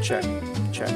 Check. Check.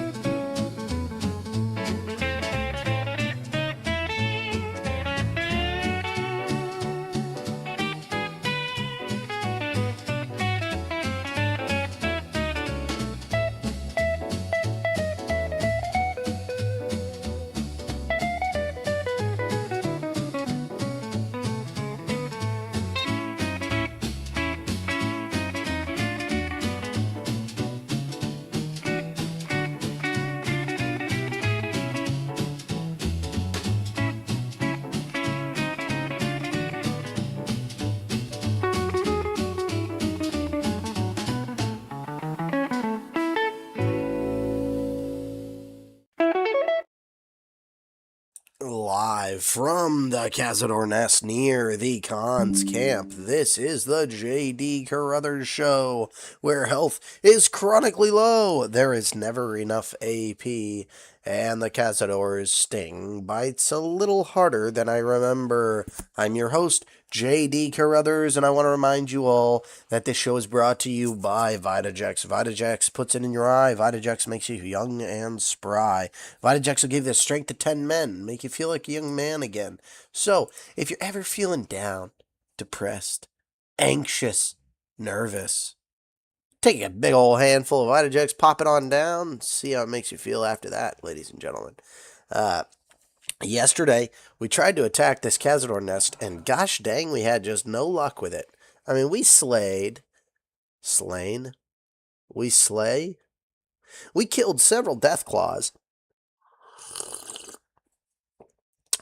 Live from the CAZADORE nest near the KAHNS camp, this is the J.D. Carruthers Show, where health is chronically low, there is never enough AP, and the CAZADORE's sting bites a little harder than I remember. I'm your host, J.D. Carruthers, and I want to remind you all that this show is brought to you by Vitajex. Vitajex puts it in your eye. Vitajex makes you young and spry. Vitajex will give you the strength of 10 men, make you feel like a young man again. So, if you're ever feeling down, depressed, anxious, nervous, take a big old handful of Vitajex, pop it on down, see how it makes you feel after that, ladies and gentlemen. Yesterday, we tried to attack this CAZADORE nest, and gosh dang, we had just no luck with it. I mean, we killed several deathclaws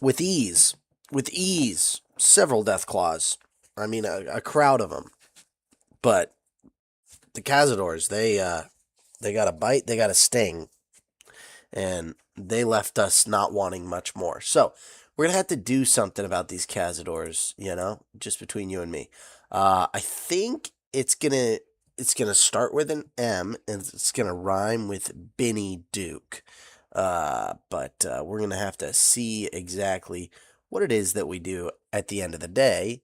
with ease, several deathclaws. I mean, a crowd of them. But the CAZADORES, they got a bite, they got a sting, and they left us not wanting much more. So, we're going to have to do something about these CAZADORES, just between you and me. I think it's gonna start with an M, and it's going to rhyme with Benny Duke. But we're going to have to see exactly what it is that we do at the end of the day.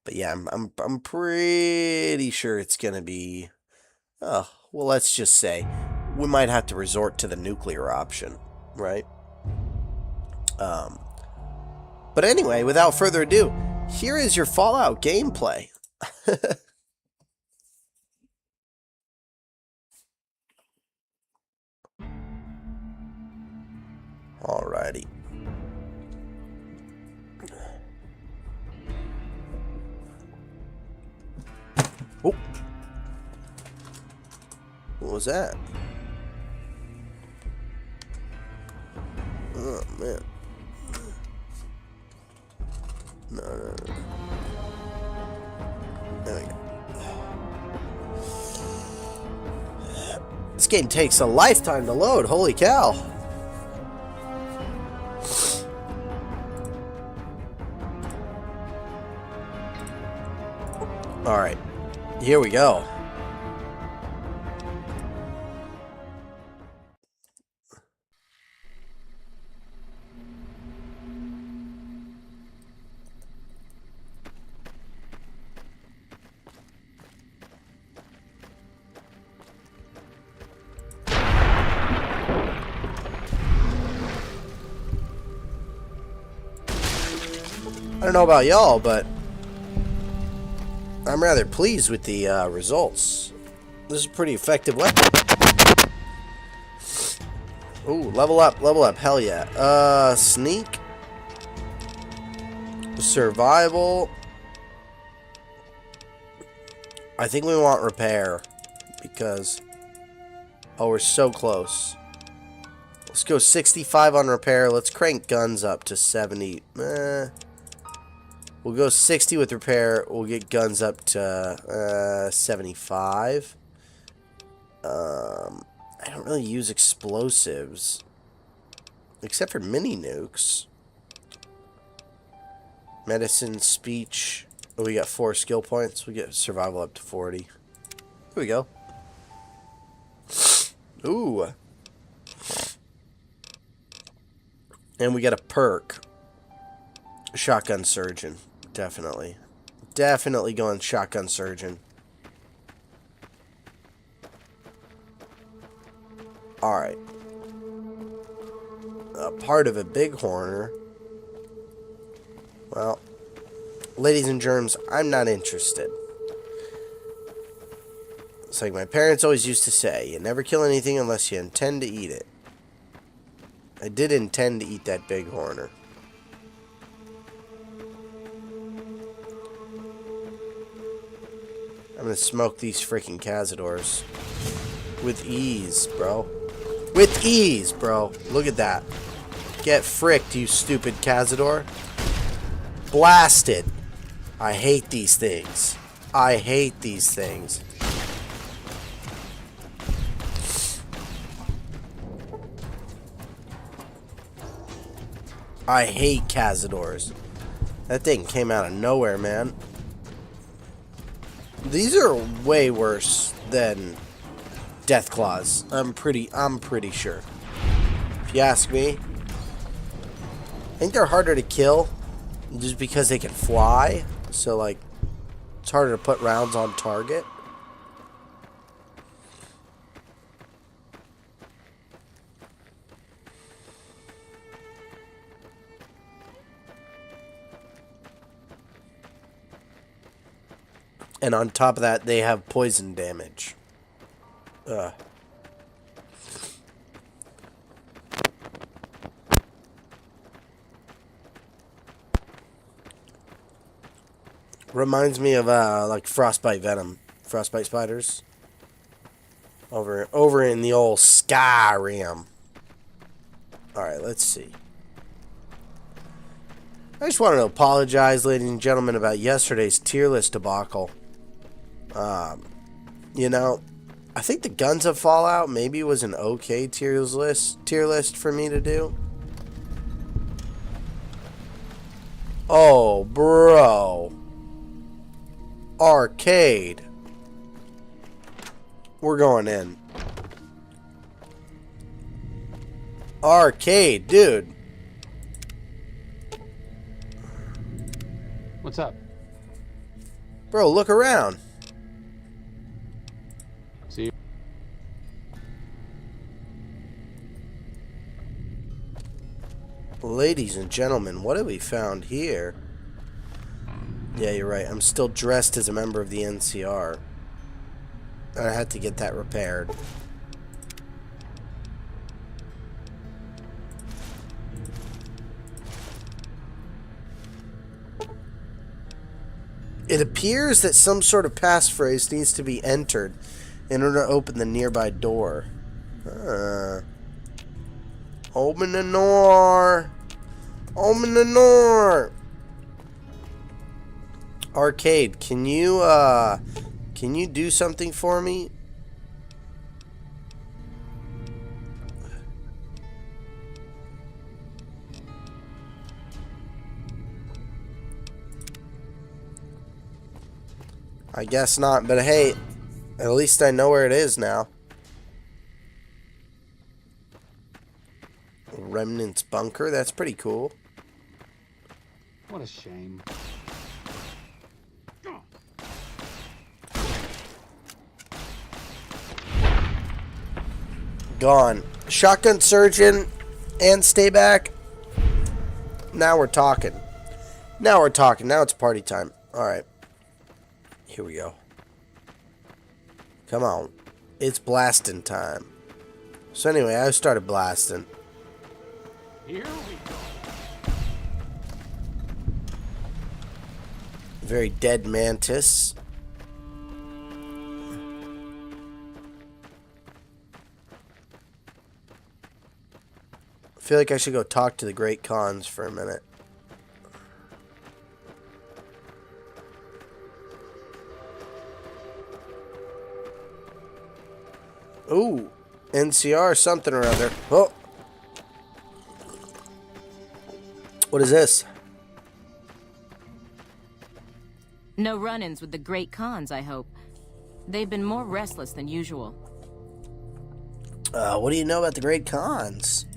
But yeah, I'm pretty sure it's going to be, well, let's just say we might have to resort to the nuclear option, right? But anyway, without further ado, here is your Fallout gameplay. Alrighty. Oh. What was that? Oh, man. No. There we go. This game takes a lifetime to load. Holy cow. Alright. Here we go. I don't know about y'all, but I'm rather pleased with the results. This is a pretty effective weapon. Ooh, level up, hell yeah. Sneak. Survival. I think we want repair, because, oh, we're so close. Let's go 65 on repair. Let's crank guns up to 70. We'll go 60 with repair. We'll get guns up to 75. I don't really use explosives, except for mini nukes. Medicine, speech. Oh, we got 4 skill points. We get survival up to 40. Here we go. Ooh. And we got a perk. Shotgun surgeon. Definitely. Definitely going shotgun surgeon. Alright. A part of a bighorner. Well, ladies and germs, I'm not interested. It's like my parents always used to say, you never kill anything unless you intend to eat it. I did intend to eat that bighorner. I'm gonna smoke these freaking CAZADORES. With ease, bro. With ease, bro. Look at that. Get fricked, you stupid CAZADORE. Blasted. I hate these things. I hate these things. I hate CAZADORES. That thing came out of nowhere, man. These are way worse than Deathclaws. I'm pretty sure. If you ask me. I think they're harder to kill just because they can fly. So like it's harder to put rounds on target. And on top of that, they have poison damage. Reminds me of like frostbite venom, frostbite spiders. Over in the old Skyrim. All right, let's see. I just wanted to apologize, ladies and gentlemen, about yesterday's tier list debacle. You know, I think the Guns of Fallout maybe was an okay tier list for me to do. Oh, bro. Arcade. We're going in. Arcade, dude. What's up? Bro, look around. See you. Ladies and gentlemen, what have we found here? Yeah, you're right. I'm still dressed as a member of the NCR. I had to get that repaired. It appears that some sort of passphrase needs to be entered in order to open the nearby door. Open the door. Open the door. Arcade, can you do something for me? I guess not, but hey, at least I know where it is now. Remnants bunker, that's pretty cool. What a shame. Gone. Shotgun surgeon and stay back. Now we're talking. Now we're talking. Now it's party time. Alright. Here we go. Come on. It's blasting time. So anyway, I started blasting. Here we go. Very dead mantis. I feel like I should go talk to the great KAHNS for a minute. Ooh, NCR something or other. Oh. What is this? No run-ins with the great KAHNS, I hope. They've been more restless than usual. What do you know about the great KAHNS?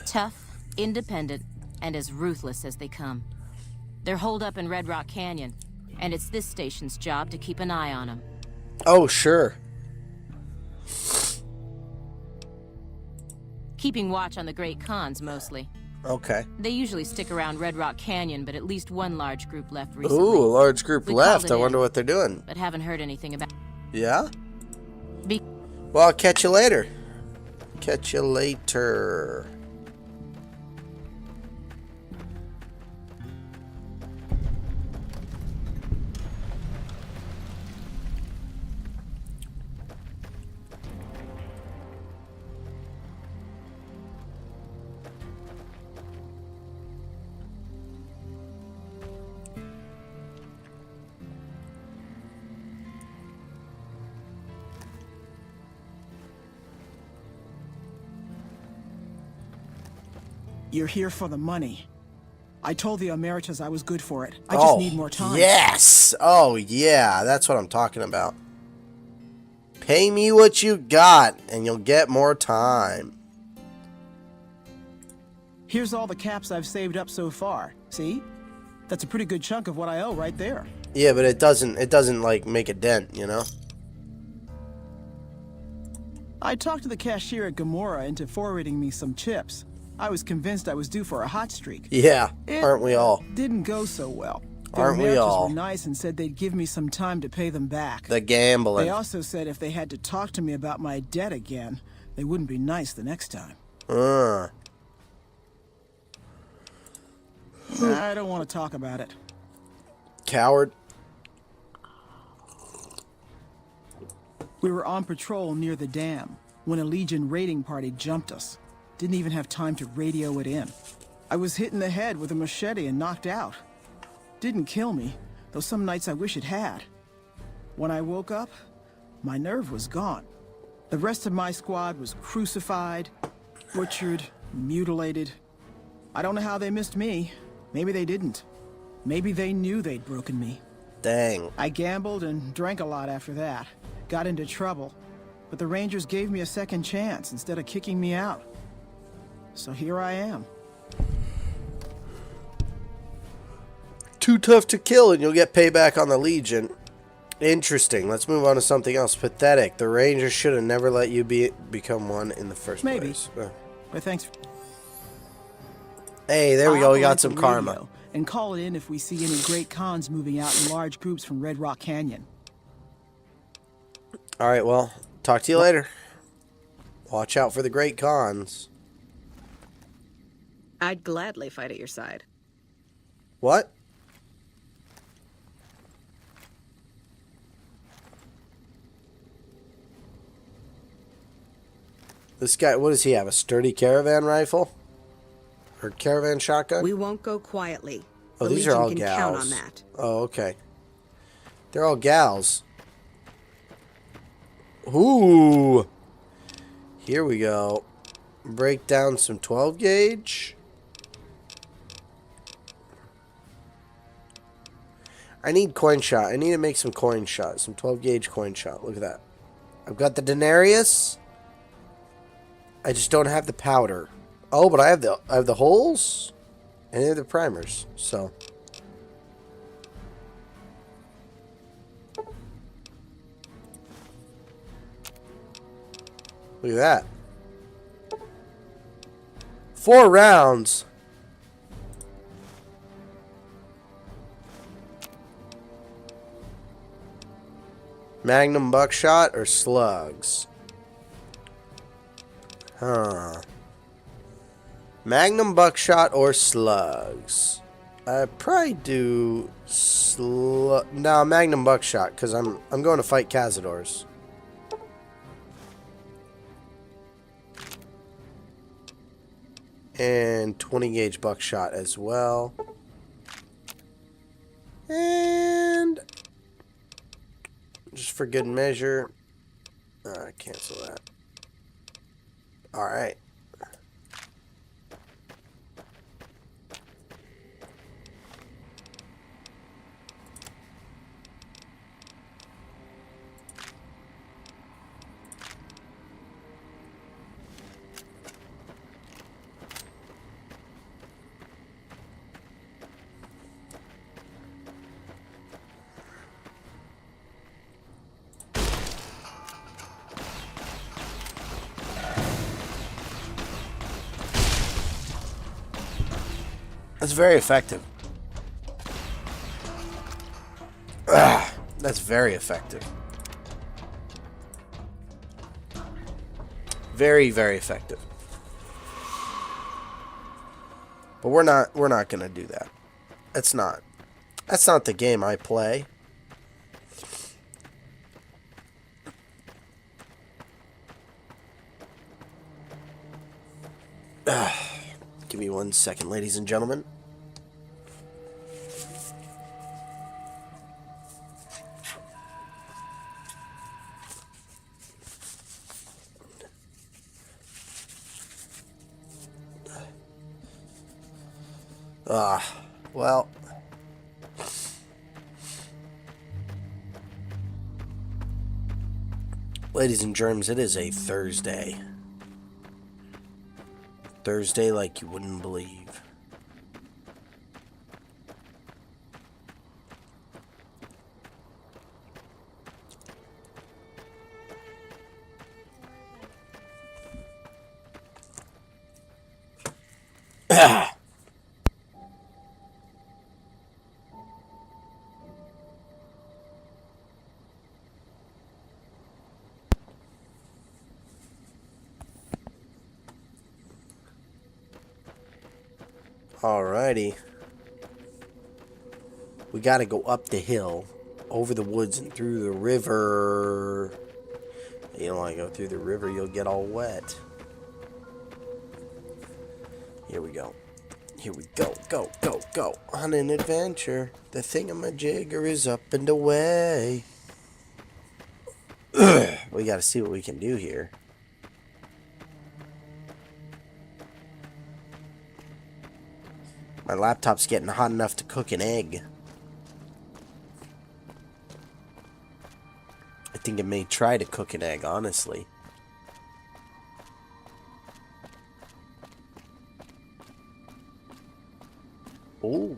Tough, independent, and as ruthless as they come. They're holed up in Red Rock Canyon, and it's this station's job to keep an eye on them. Oh, sure. keeping watch on the Great KAHNS mostly. Okay. They usually stick around Red Rock Canyon, but at least one large group left recently. Ooh, a large group We left. called it I wonder in, what they're doing. but haven't heard anything about. Yeah? Be Well, I'll catch you later. Catch you later. You're here for the money. I told the Emeritus I was good for it. I just need more time. Yes! Oh, yeah. That's what I'm talking about. Pay me what you got, and you'll get more time. Here's all the caps I've saved up so far. See? That's a pretty good chunk of what I owe right there. Yeah, but it doesn't like make a dent, you know? I talked to the cashier at Gamora into forwarding me some chips. I was convinced I was due for a hot streak. Yeah, It aren't we all? didn't go so well. The Aren't we Emeritus all? were nice and said they'd give me some time to pay them back. The gambling. They also said if they had to talk to me about my debt again, they wouldn't be nice the next time. I don't want to talk about it. Coward. We were on patrol near the dam when a Legion raiding party jumped us. Didn't even have time to radio it in. I was hit in the head with a machete and knocked out. Didn't kill me, though some nights I wish it had. When I woke up, my nerve was gone. The rest of my squad was crucified, butchered, mutilated. I don't know how they missed me. Maybe they didn't. Maybe they knew they'd broken me. Dang. I gambled and drank a lot after that. Got into trouble. But the Rangers gave me a second chance instead of kicking me out. So here I am. Too tough to kill and you'll get payback on the Legion. Interesting. Let's move on to something else. Pathetic. The Rangers should have never let you become one in the first Maybe. place. But thanks. Hey, there we I'll go. We got operate some the karma. radio and call it in if we see any Great KAHNS moving out in large groups from Red Rock Canyon. All right, well, talk to you later. Watch out for the Great KAHNS. I'd gladly fight at your side. What? This guy, what does he have? A sturdy caravan rifle? Or caravan shotgun? We won't go quietly. Oh, The these Legion are all can gals. count on that. Oh, okay. They're all gals. Ooh. Here we go. Break down some 12 gauge. I need coin shot. I need to make some coin shot. Some 12 gauge coin shot. Look at that. I've got the denarius. I just don't have the powder. Oh, but I have the holes and I have the primers. So look at that. 4 rounds. Magnum buckshot or slugs? Huh. Magnum buckshot or slugs? I'd probably do no, Magnum buckshot because I'm going to fight CAZADORES. And 20 gauge buckshot as well. And just for good measure, cancel that. All right. That's very effective. That's very effective. Very, very effective. But we're not gonna do that. That's not the game I play. Give me 1 second, ladies and gentlemen. Well. Ladies and germs, it is a Thursday. Thursday like you wouldn't believe. Alrighty. We gotta go up the hill, over the woods, and through the river. You don't want to go through the river, you'll get all wet. Here we go. Here we go. Go, go, go. On an adventure. The thingamajigger is up and away. We gotta see what we can do here. My laptop's getting hot enough to cook an egg. I think it may try to cook an egg, honestly. Ooh,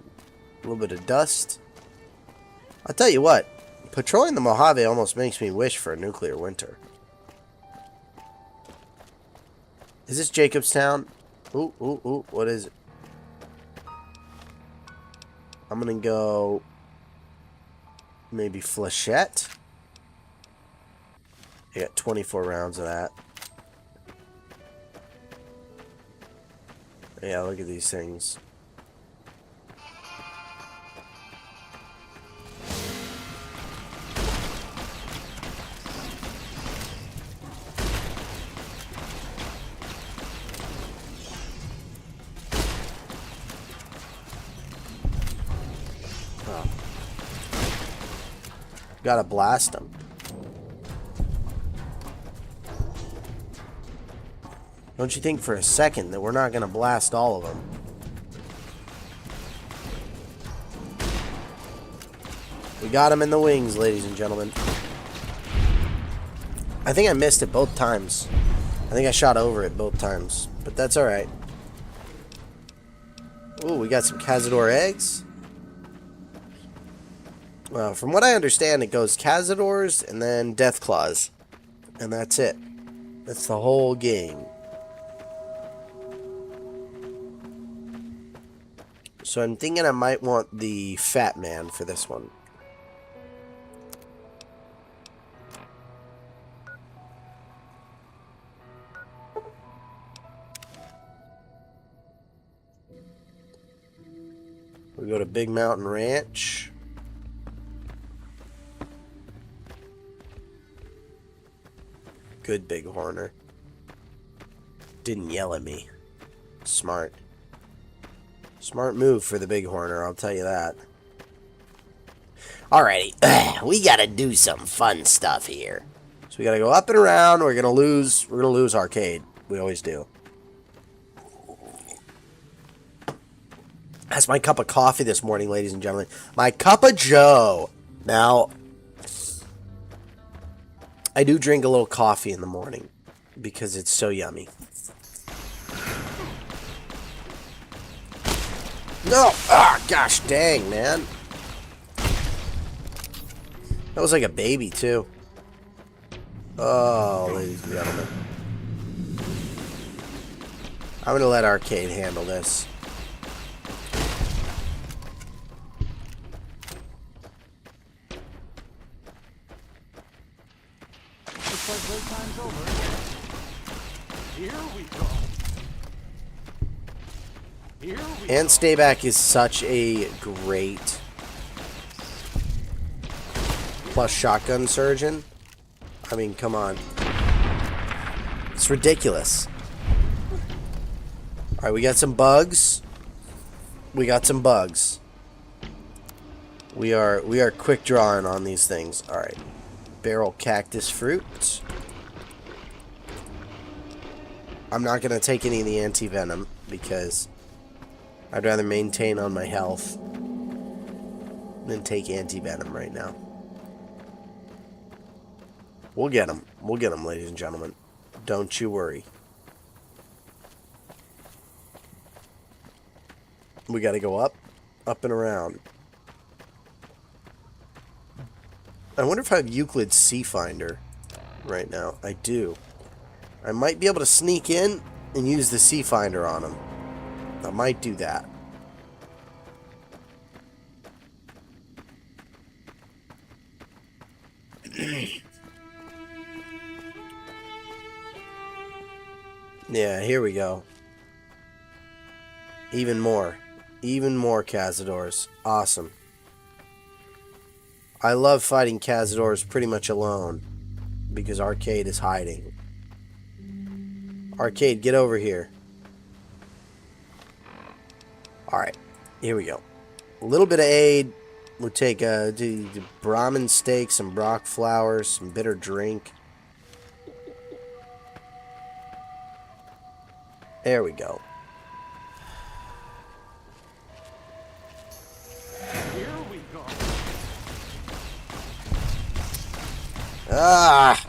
a little bit of dust. I'll tell you what, patrolling the Mojave almost makes me wish for a nuclear winter. Is this Jacobstown? Ooh, ooh, ooh, what is it? I'm gonna go maybe Flechette. I got 24 rounds of that. Yeah, look at these things. Gotta blast them. Don't you think for a second that we're not gonna blast all of them? We got him in the wings, ladies and gentlemen. I think I missed it both times. I think I shot over it both times, but that's alright. Ooh, we got some CAZADORE eggs. Well, from what I understand, it goes CAZADORES and then Deathclaws. And that's it. That's the whole game. So I'm thinking I might want the Fat Man for this one. We go to Big Mountain Ranch. Good Big Horner. Didn't yell at me. Smart. Smart move for the Big Horner, I'll tell you that. Alrighty, we gotta do some fun stuff here. So we gotta go up and around. We're gonna lose arcade. We always do. That's my cup of coffee this morning, ladies and gentlemen. My cup of joe. Now, I do drink a little coffee in the morning because it's so yummy. No! Ah, gosh dang, man. That was like a baby, too. Oh, ladies and gentlemen. I'm going to let Arcade handle this. Looks like playtime's over. Here we go. Here we And go. Stay Back is such a great plus shotgun surgeon. I mean, come on. It's ridiculous. Alright, we got some bugs. We got some bugs. We are quick drawing on these things. Alright. Barrel cactus fruit. I'm not going to take any of the anti-venom because I'd rather maintain on my health than take anti-venom right now. We'll get them. We'll get them, ladies and gentlemen. Don't you worry. We got to go up, up and around. I wonder if I have Euclid's C Finder right now. I do. I might be able to sneak in and use the C Finder on him. I might do that. Yeah, here we go. Even more. Even more CAZADORES. Awesome. I love fighting CAZADORES pretty much alone because Arcade is hiding. Arcade, get over here. Alright, here we go. A little bit of aid. We'll take the Brahmin steak, some Brock flowers, some bitter drink. There we go. Here we go. Ah!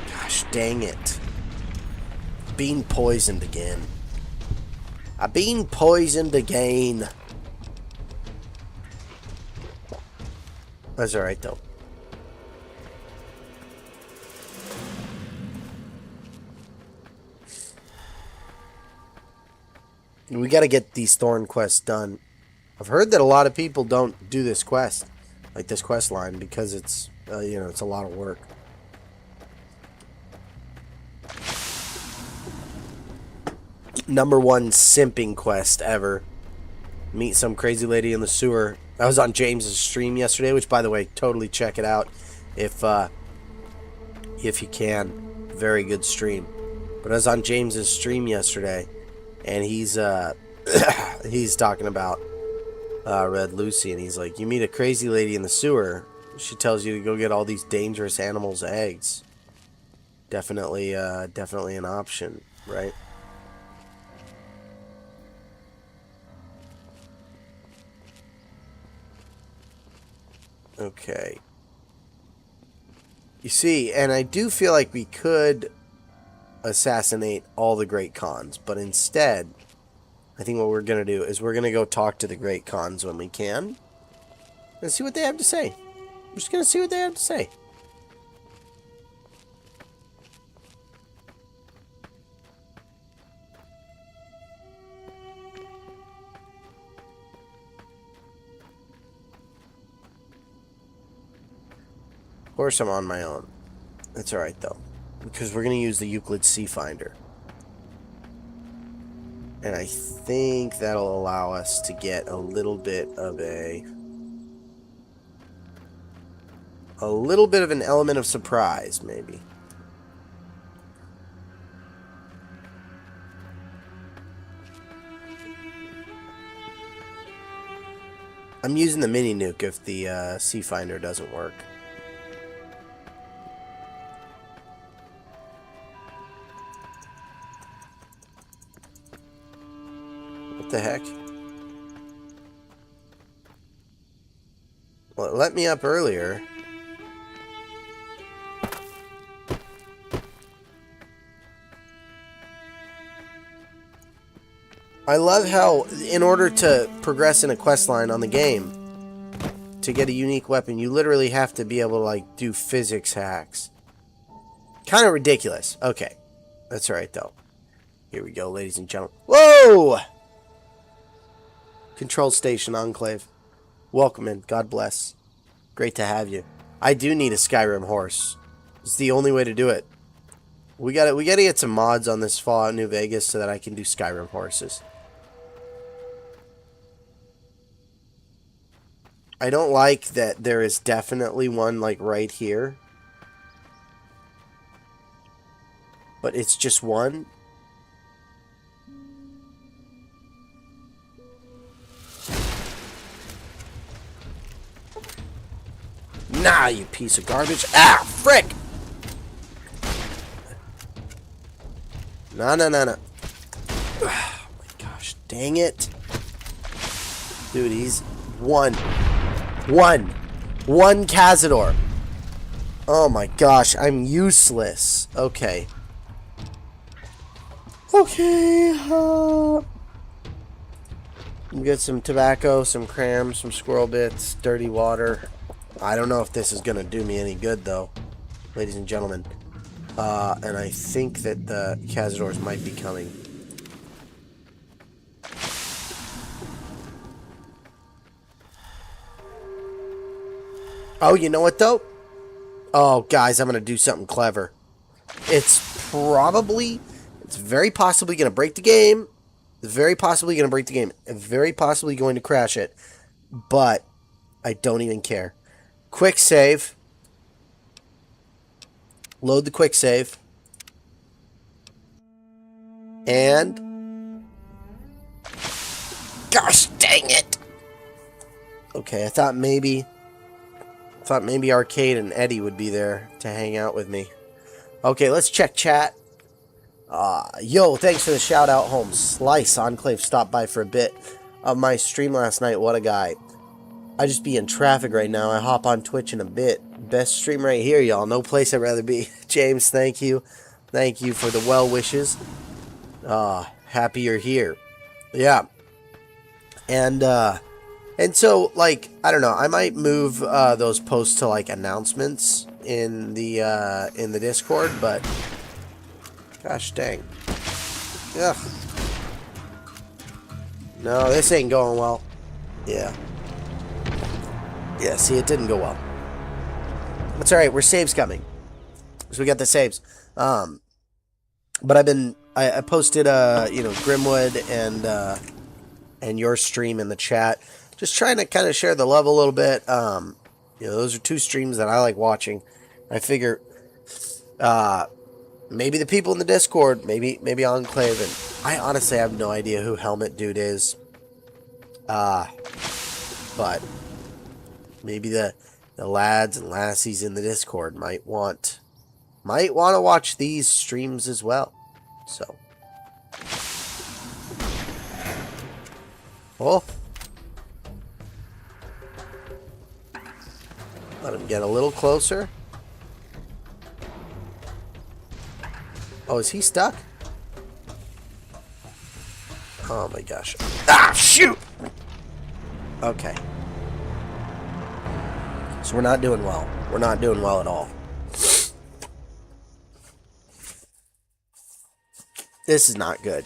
Gosh dang it. Being poisoned again. I've been poisoned again. That's alright though. We gotta get these Thorn quests done. I've heard that a lot of people don't do this quest, like this quest line, because it's, you know, it's a lot of work. #1 simping quest ever. Meet some crazy lady in the sewer. I was on James's stream yesterday, which, by the way, totally check it out if you can. Very good stream. But I was on James's stream yesterday, and he's he's talking about Red Lucy, and he's like, you meet a crazy lady in the sewer. She tells you to go get all these dangerous animals' eggs. Definitely an option, right? Okay. You see, and I do feel like we could assassinate all the great Khans, but instead, I think what we're going to do is we're going to go talk to the great Khans when we can and see what they have to say. We're just going to see what they have to say. Of course, I'm on my own. That's alright, though, because we're going to use the Euclid C Finder. And I think that'll allow us to get a little bit of an element of surprise, maybe. I'm using the mini nuke if the C Finder doesn't work. What the heck? Well, it let me up earlier. I love how, in order to progress in a quest line on the game, to get a unique weapon, you literally have to be able to, like, do physics hacks. Kind of ridiculous. Okay. That's alright, though. Here we go, ladies and gentlemen. Whoa! Control Station Enclave. Welcome in. God bless. Great to have you. I do need a Skyrim horse. It's the only way to do it. We gotta get some mods on this Fallout New Vegas so that I can do Skyrim horses. I don't like that there is definitely one like right here. But it's just one. Nah, you piece of garbage. Ah, frick! No. Oh my gosh, dang it. Dude, he's one CAZADORE. Oh my gosh, I'm useless. Okay. Get some tobacco, some crams, some squirrel bits, dirty water. I don't know if this is gonna do me any good though, ladies and gentlemen. And I think that the CAZADORES might be coming. Oh, you know what though? Oh, guys, I'm gonna do something clever. It's very possibly gonna break the game. It's very possibly gonna break the game. It's very possibly going to crash it. But I don't even care. Quick save. Load the quick save. And gosh dang it. Okay, I thought maybe Arcade and Eddie would be there to hang out with me. Okay, let's check chat. Yo, thanks for the shout out, Holmes. Slice Enclave stopped by for a bit of my stream last night. What a guy. I just be in traffic right now. I hop on Twitch in a bit. Best stream right here, y'all. No place I'd rather be. James, thank you. Thank you for the well wishes. Happy you're here. Yeah. And so, like, I don't know. I might move those posts to, like, announcements in the Discord, but gosh dang. Ugh. No, this ain't going well. Yeah. Yeah, see, it didn't go well. That's alright, we're saves coming. So we got the saves. But I posted, Grimwood and your stream in the chat. Just trying to kind of share the love a little bit. Those are two streams that I like watching. I figure, maybe the people in the Discord, maybe Enclave, and I honestly have no idea who Helmet Dude is. But maybe the lads and lassies in the Discord might want to watch these streams as well. So, let him get a little closer. Oh, is he stuck? Oh my gosh. Ah, shoot! Okay. So we're not doing well. We're not doing well at all. This is not good.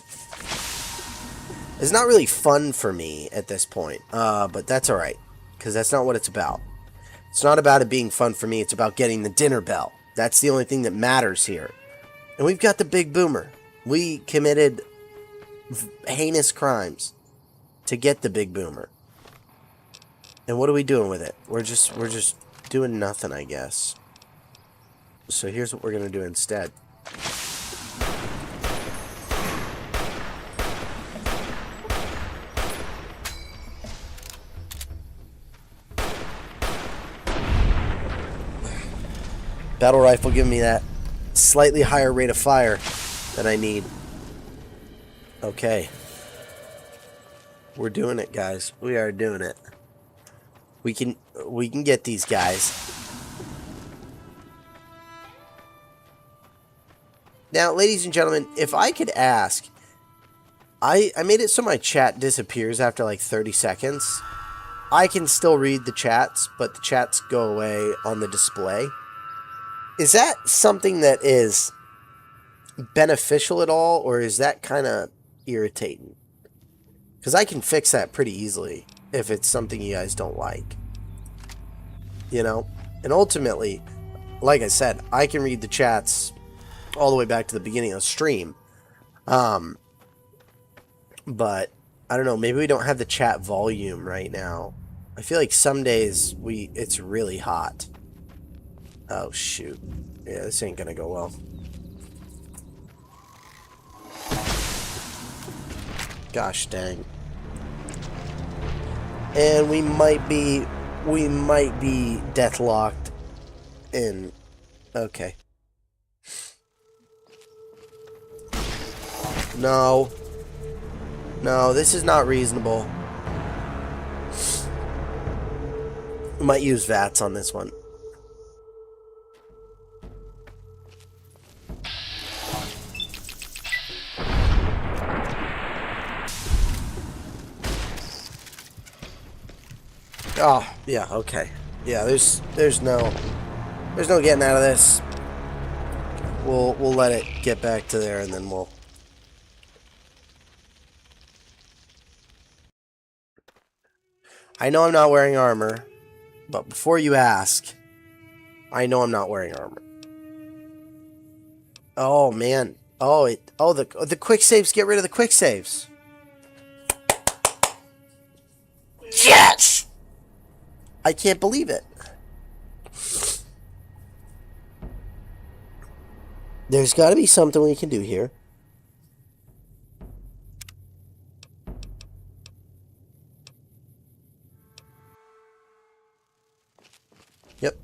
It's not really fun for me at this point. But that's alright. Because that's not what it's about. It's not about it being fun for me. It's about getting the dinner bell. That's the only thing that matters here. And we've got the big boomer. We committed heinous crimes to get the big boomer. And what are we doing with it? We're just doing nothing, I guess. So here's what we're going to do instead. Battle rifle giving me that slightly higher rate of fire that I need. Okay. We're doing it, guys. We are doing it. We can get these guys. Now, ladies and gentlemen, if I could ask, I made it so my chat disappears after like 30 seconds. I can still read the chats, but the chats go away on the display. Is that something that is beneficial at all, or is that kind of irritating? Because I can fix that pretty easily if it's something you guys don't like. you know? And ultimately, like I said, I can read the chats all the way back to the beginning of the stream. But I don't know, maybe we don't have the chat volume right now. I feel like some days it's really hot. Oh shoot. Yeah, this ain't gonna go well. Gosh dang. And we might be deathlocked in. Okay. No. No, this is not reasonable. We might use VATS on this one. Oh, yeah, okay. Yeah, there's no getting out of this. We'll let it get back to there and then we'll. I know I'm not wearing armor, but before you ask, I know I'm not wearing armor. Oh man. The quick saves, get rid of the quick saves. Yes! I can't believe it. There's got to be something we can do here. Yep.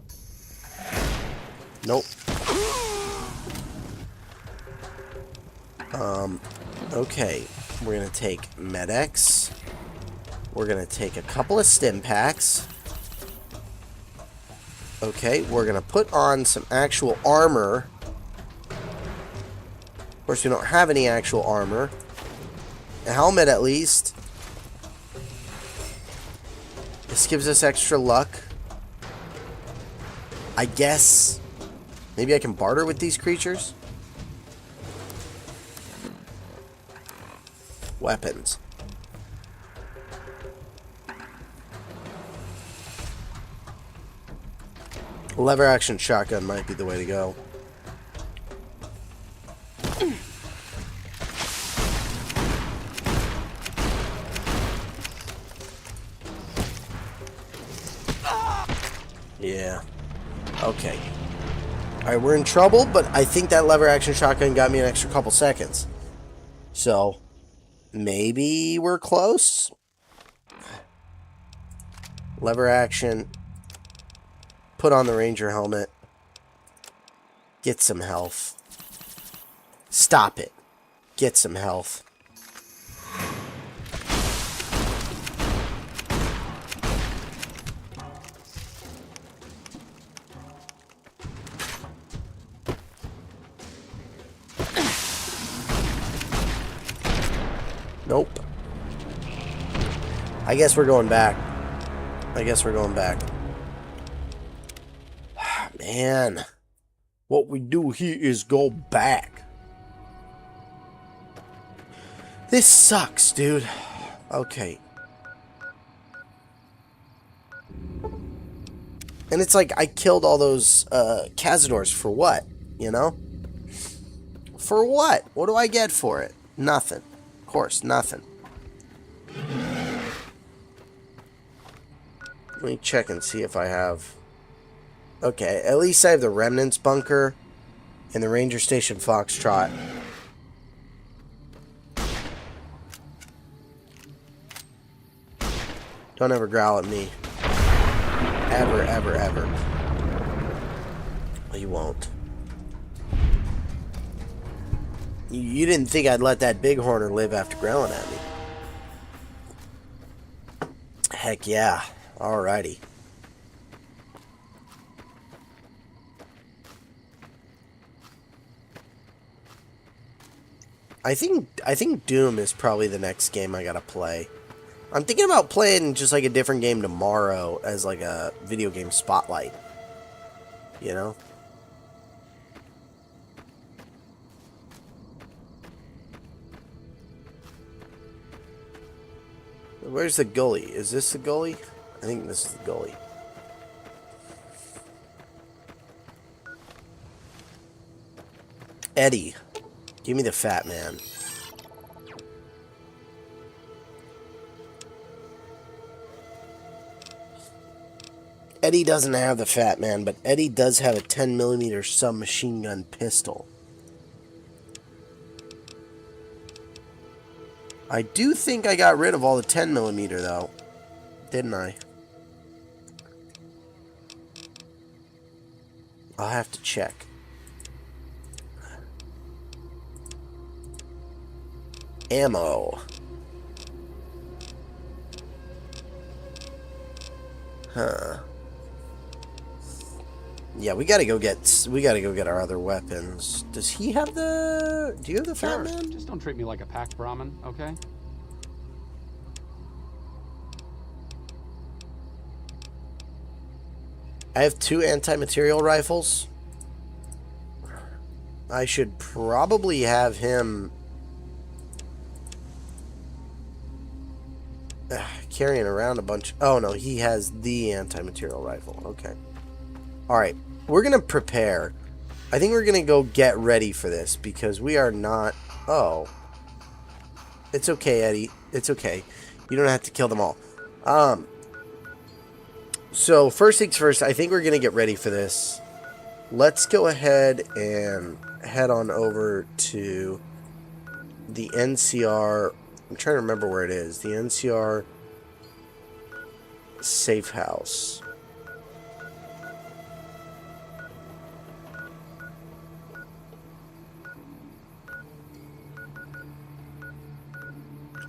Nope. Okay. We're going to take Med-X. We're going to take a couple of stim packs. Okay, we're going to put on some actual armor. Of course, we don't have any actual armor. A helmet, at least. This gives us extra luck. I guess. Maybe I can barter with these creatures? Weapons. Lever action shotgun might be the way to go. Yeah. Okay. Alright, we're in trouble, but I think that lever action shotgun got me an extra couple seconds. So, maybe we're close? Lever action. Put on the ranger helmet. Get some health. Stop it. Get some health. Nope. I guess we're going back. Man. What we do here is go back. This sucks, dude. Okay. And it's like I killed all those CAZADORES for what? You know? For what? What do I get for it? Nothing. Of course, nothing. Let me check and see if I have... Okay, at least I have the Remnants Bunker and the Ranger Station Foxtrot. Don't ever growl at me. Ever, ever, ever. Well, you won't. You didn't think I'd let that bighorner live after growling at me. Heck yeah. Alrighty. I think Doom is probably the next game I gotta play. I'm thinking about playing just like a different game tomorrow as like a video game spotlight. You know? Where's the gully? Is this the gully? I think this is the gully. Eddie. Give me the fat man. Eddie doesn't have the fat man, but Eddie does have a 10mm submachine gun pistol. I do think I got rid of all the 10mm though. Didn't I? I'll have to check. Ammo. Huh. Yeah, we gotta go get our other weapons. Does he have the... Do you have the fat man? Just don't treat me like a packed Brahmin, okay? I have 2 anti-material rifles. I should probably have him carrying around a bunch. Oh no, he has the anti-material rifle. Okay. Alright, we're gonna prepare. I think we're gonna go get ready for this because we are not... Oh. It's okay, Eddie. It's okay. You don't have to kill them all. So, first things first, I think we're going to get ready for this. Let's go ahead and head on over to the NCR. I'm trying to remember where it is. The NCR safe house.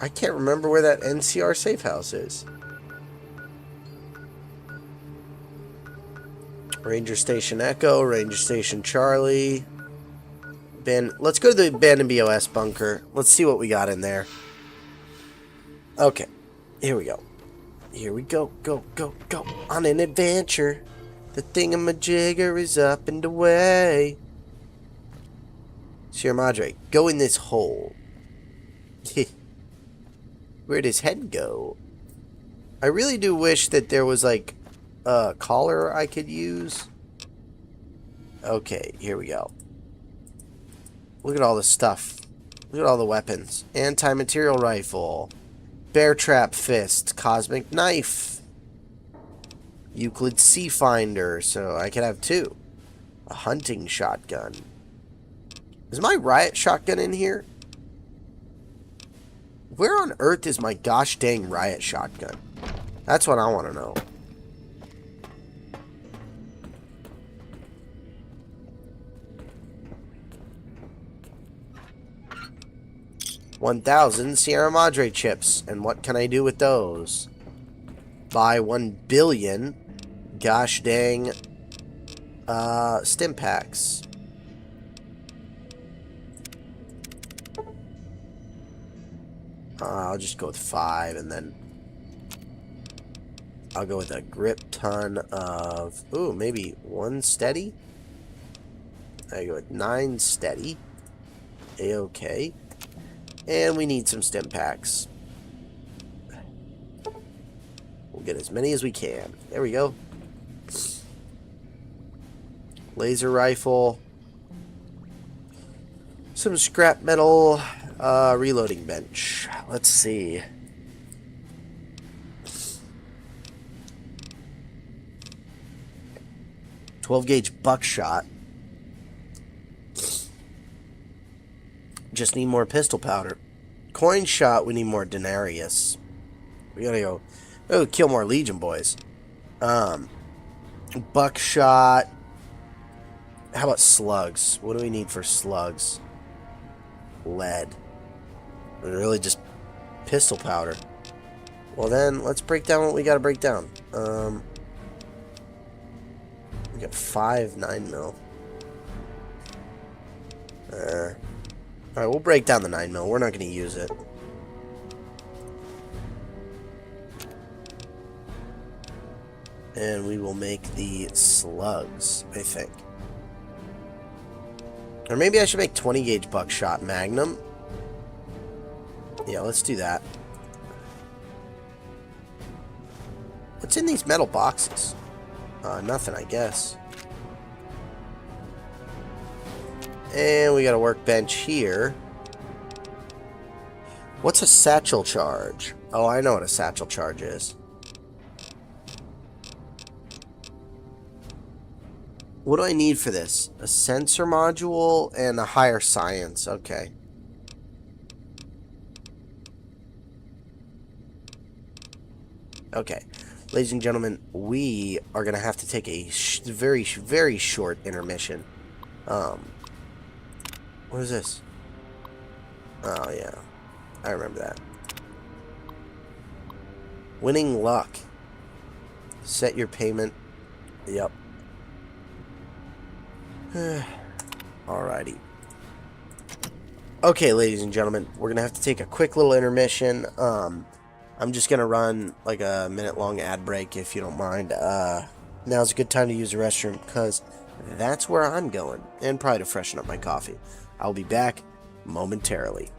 I can't remember where that NCR safe house is. Ranger Station Echo, Ranger Station Charlie. Let's go to the abandoned BOS bunker. Let's see what we got in there. Okay, here we go. Here we go, go, go, go. On an adventure. The thingamajigger is up and away. Sierra Madre, go in this hole. Where'd his head go? I really do wish that there was like a collar I could use. Okay, here we go. Look at all the stuff. Look at all the weapons. Anti-material rifle. Bear trap fist. Cosmic knife. Euclid Sea Finder. So I could have 2. A hunting shotgun. Is my riot shotgun in here? Where on earth is my gosh dang riot shotgun? That's what I want to know. $1,000 Sierra Madre chips. And what can I do with those? Buy 1 billion gosh dang stim packs. I'll just go with 5 and then I'll go with a grip ton of, ooh, maybe 1 steady. I go with 9 steady. A-okay. And we need some stim packs. We'll get as many as we can. There we go. Laser rifle. Some scrap metal. Reloading bench. Let's see. .12-gauge buckshot. Just need more pistol powder. Coin shot, we need more denarius. We gotta go. Oh, kill more Legion boys. Buckshot. How about slugs? What do we need for slugs? Lead. Really just pistol powder. Well then, let's break down what we gotta break down. We got 5 9mm. Alright, we'll break down the 9mm. We're not gonna use it. And we will make the slugs, I think. Or maybe I should make 20-gauge buckshot magnum. Yeah, let's do that. What's in these metal boxes? Nothing, I guess. And we got a workbench here. What's a satchel charge? Oh, I know what a satchel charge is. What do I need for this? A sensor module and a higher science. Okay. Okay. Ladies and gentlemen, we are going to have to take a very, very short intermission. What is this? Oh, yeah. I remember that. Winning luck. Set your payment. Yep. Alrighty. Okay, ladies and gentlemen, we're going to have to take a quick little intermission. I'm just going to run like a minute-long ad break, if you don't mind. Now's a good time to use the restroom, because that's where I'm going, and probably to freshen up my coffee. I'll be back momentarily.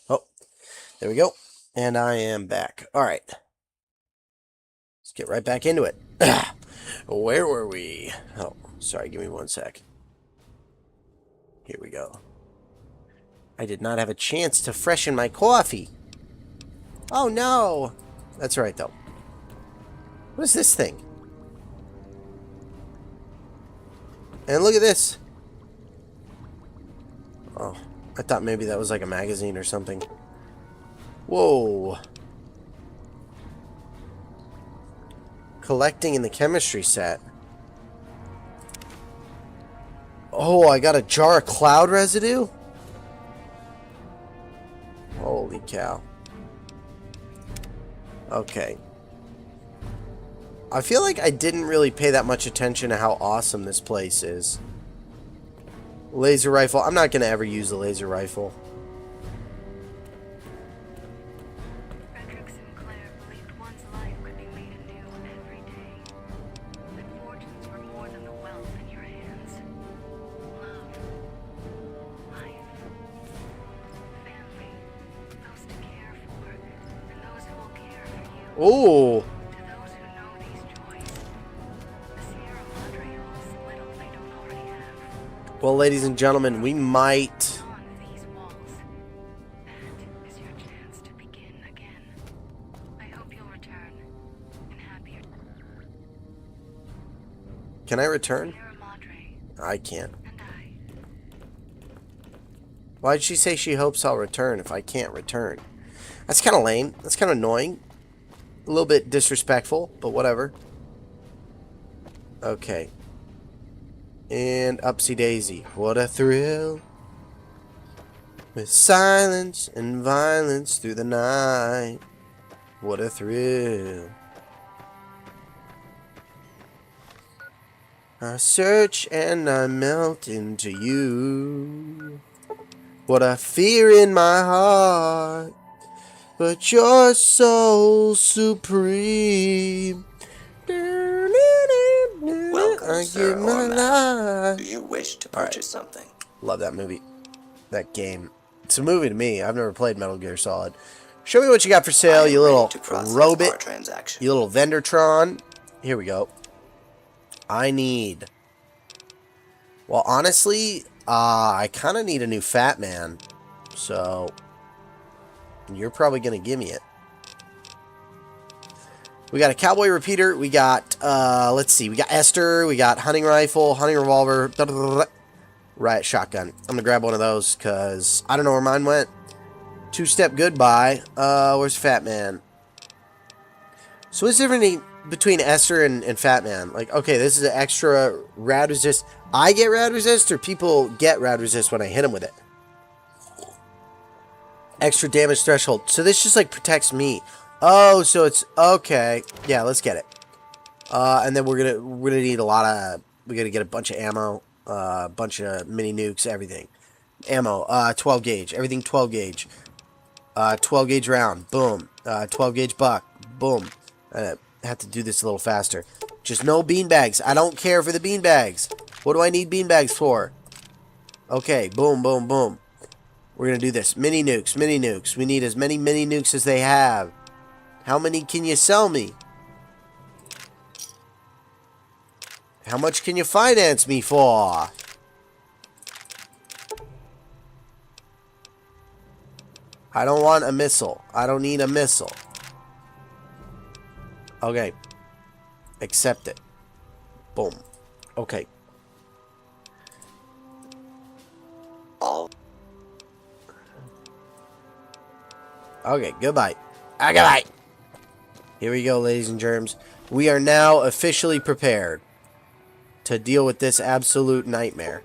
Oh, there we go. And I am back. Alright. Let's get right back into it. Where were we? Oh, sorry, give me one sec. Here we go. I did not have a chance to freshen my coffee. Oh no! That's right, though. What is this thing? And look at this. Oh, I thought maybe that was like a magazine or something. Whoa. Collecting in the chemistry set. Oh, I got a jar of cloud residue? Holy cow. Okay. I feel like I didn't really pay that much attention to how awesome this place is. Laser rifle. I'm not going to ever use the laser rifle. Oh. Well, ladies and gentlemen, we might. Can I return? I can't. Why'd she say she hopes I'll return if I can't return? That's kind of lame. That's kind of annoying. A little bit disrespectful, but whatever. Okay. And upsy daisy. What a thrill. With silence and violence through the night. What a thrill. I search and I melt into you. What a fear in my heart. But you're so supreme. Welcome, I sir give my or madam. life. Do you wish to purchase something? Love that movie. That game. It's a movie to me. I've never played Metal Gear Solid. Show me what you got for sale, you little robot. Transaction. You little Vendertron. Here we go. I need... Well, honestly, I kind of need a new Fat Man. So, you're probably going to give me it. We got a cowboy repeater. We got, let's see. We got Esther. We got hunting rifle, hunting revolver. Riot shotgun. I'm going to grab one of those because I don't know where mine went. Two-step goodbye. Where's Fat Man? So what's the difference between Esther and Fat Man? Like, okay, this is an extra rad resist. I get rad resist or people get rad resist when I hit them with it? Extra damage threshold. So this just like protects me. Oh, so it's okay. Yeah, let's get it. And then we're gonna need a lot of. We gotta get a bunch of ammo, a bunch of mini nukes, everything. Ammo, 12 gauge, everything 12 gauge. 12 gauge round, boom. 12 gauge buck, boom. I have to do this a little faster. Just no beanbags. I don't care for the beanbags. What do I need beanbags for? Okay, boom, boom, boom. We're gonna do this. Mini nukes, mini nukes. We need as many mini nukes as they have. How many can you sell me? How much can you finance me for? I don't want a missile. I don't need a missile. Okay. Accept it. Boom. Okay. All. Okay, goodbye. Goodbye. Here we go, ladies and germs. We are now officially prepared to deal with this absolute nightmare.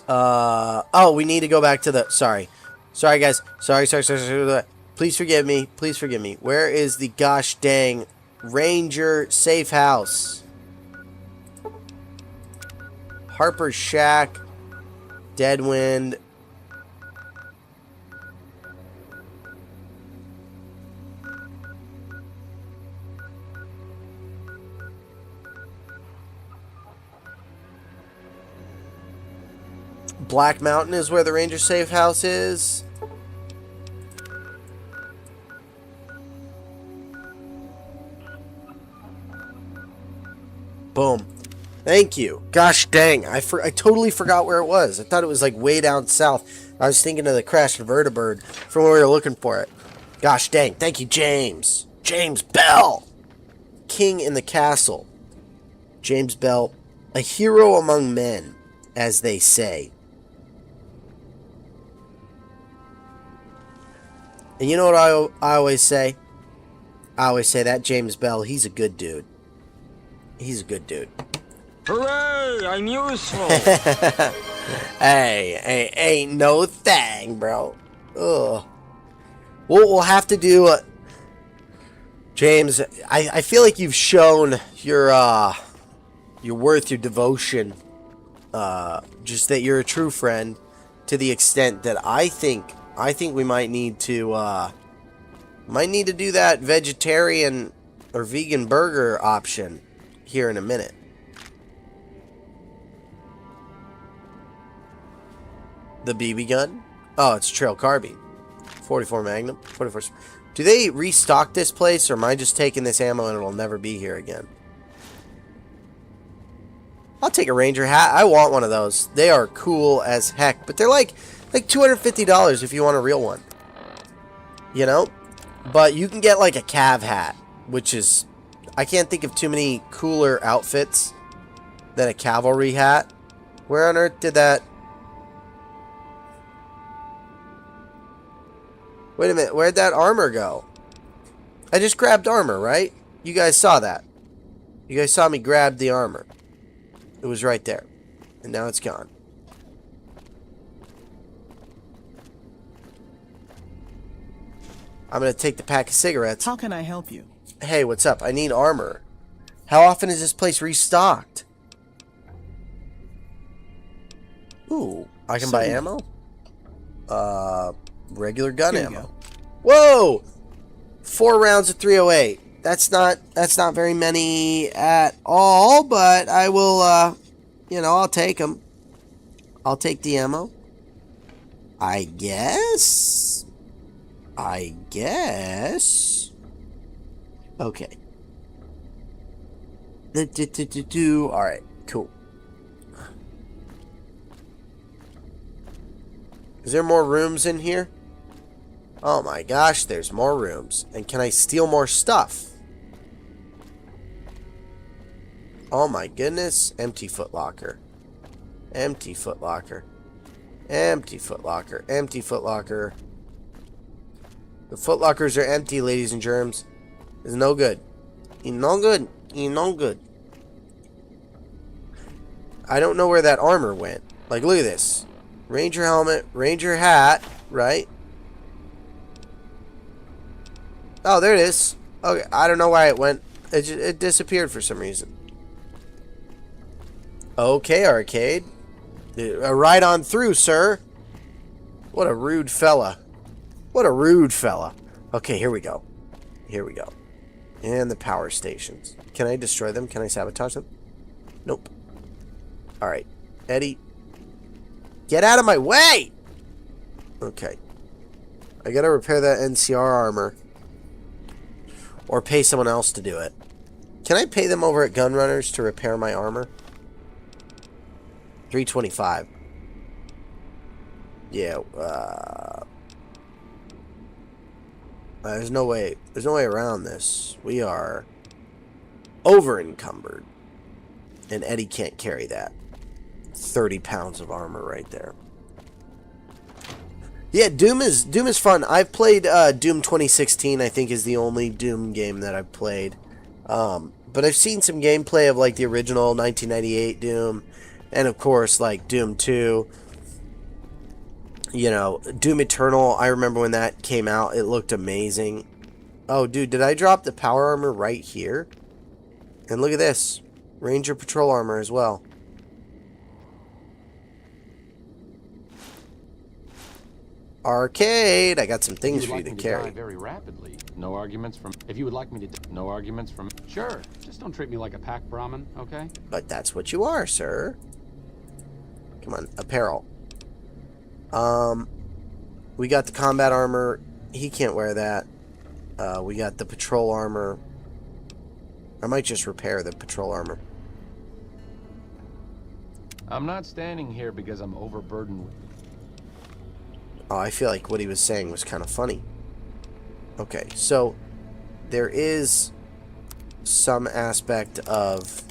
Oh, we need to go back to the... Sorry, guys. Sorry. Please forgive me. Please forgive me. Where is the gosh dang Ranger safe house? Harper's Shack. Deadwind. Black Mountain is where the Ranger safe house is. Boom. Thank you. Gosh dang. I totally forgot where it was. I thought it was like way down south. I was thinking of the crashed vertibird from where we were looking for it. Gosh dang. Thank you, James. James Bell. King in the castle. James Bell. A hero among men, as they say. And you know what I always say? I always say that James Bell, he's a good dude. He's a good dude. Hooray! I'm useful. Hey, ain't no thing, bro. Ugh. We'll have to do... James, I feel like you've shown your worth, your devotion. Just that you're a true friend to the extent that I think we might need to do that vegetarian or vegan burger option here in a minute. The BB gun? Oh, it's trail carbine. 44 Magnum. 44. Do they restock this place, or am I just taking this ammo and it'll never be here again? I'll take a Ranger hat. I want one of those. They are cool as heck, but they're like $250 if you want a real one. You know? But you can get like a Cav hat, which is... I can't think of too many cooler outfits than a cavalry hat. Where on earth did that... Wait a minute, where'd that armor go? I just grabbed armor, right? You guys saw that. You guys saw me grab the armor. It was right there. And now it's gone. I'm gonna take the pack of cigarettes. How can I help you? Hey, what's up? I need armor. How often is this place restocked? Ooh, I can buy ammo? Regular gun Here you ammo. go. Whoa! 4 rounds of 308. That's not very many at all, but I will, you know, I'll take them. I'll take the ammo. I guess. Okay. Alright, cool. Is there more rooms in here? Oh my gosh, there's more rooms. And can I steal more stuff? Oh my goodness. Empty footlocker. Empty footlocker. Empty footlocker. Empty footlocker. The footlockers are empty, ladies and germs. It's no good. It's no good. It's no good. I don't know where that armor went. Like, look at this. Ranger helmet, Ranger hat, right? Oh, there it is. Okay, I don't know why it went. It disappeared for some reason. Okay, arcade. Right on through, sir. What a rude fella. What a rude fella. Okay, here we go. Here we go. And the power stations. Can I destroy them? Can I sabotage them? Nope. Alright. Eddie. Get out of my way! Okay. I gotta repair that NCR armor. Or pay someone else to do it. Can I pay them over at Gunrunners to repair my armor? $325. Yeah, there's no way around this. We are over encumbered. And Eddie can't carry that. 30 pounds of armor right there. Yeah, Doom is fun. I've played Doom 2016, I think is the only Doom game that I've played. But I've seen some gameplay of like the original 1998 Doom. And of course, like Doom 2. You know, Doom Eternal, I remember when that came out, it looked amazing. Oh, dude, did I drop the power armor right here? And look at this. Ranger Patrol armor as well. Arcade, I got some things for you to carry. Very rapidly. No arguments from. If you would like me to. No arguments from. Sure. Just don't treat me like a pack Brahmin, okay? But that's what you are, sir. Come on, apparel. We got the combat armor. He can't wear that. We got the patrol armor. I might just repair the patrol armor. I'm not standing here because I'm overburdened with. Oh, I feel like what he was saying was kind of funny. Okay, so there is some aspect of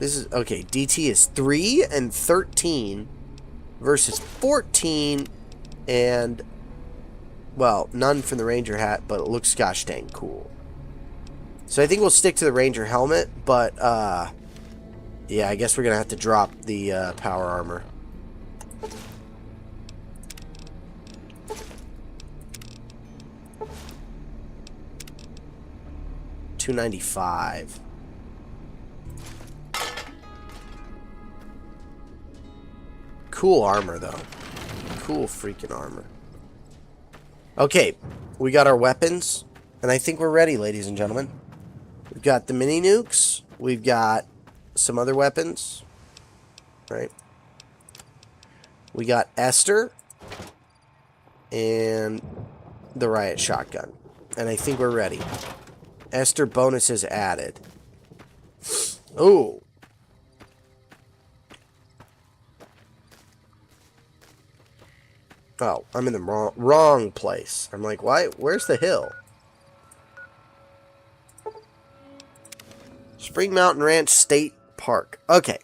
this is okay. DT is 3 and 13 versus 14 and well, none from the Ranger hat, but it looks gosh dang cool. So I think we'll stick to the Ranger helmet, but yeah, I guess we're gonna have to drop the power armor. $295. Cool armor though. Cool freaking armor. Okay, we got our weapons, and I think we're ready, ladies and gentlemen. We've got the mini nukes. We've got some other weapons, right? We got Esther and the riot shotgun, and I think we're ready. Esther bonuses added. Oh, oh, I'm in the wrong place. I'm like, why? Where's the hill? Spring Mountain Ranch State Park. Okay.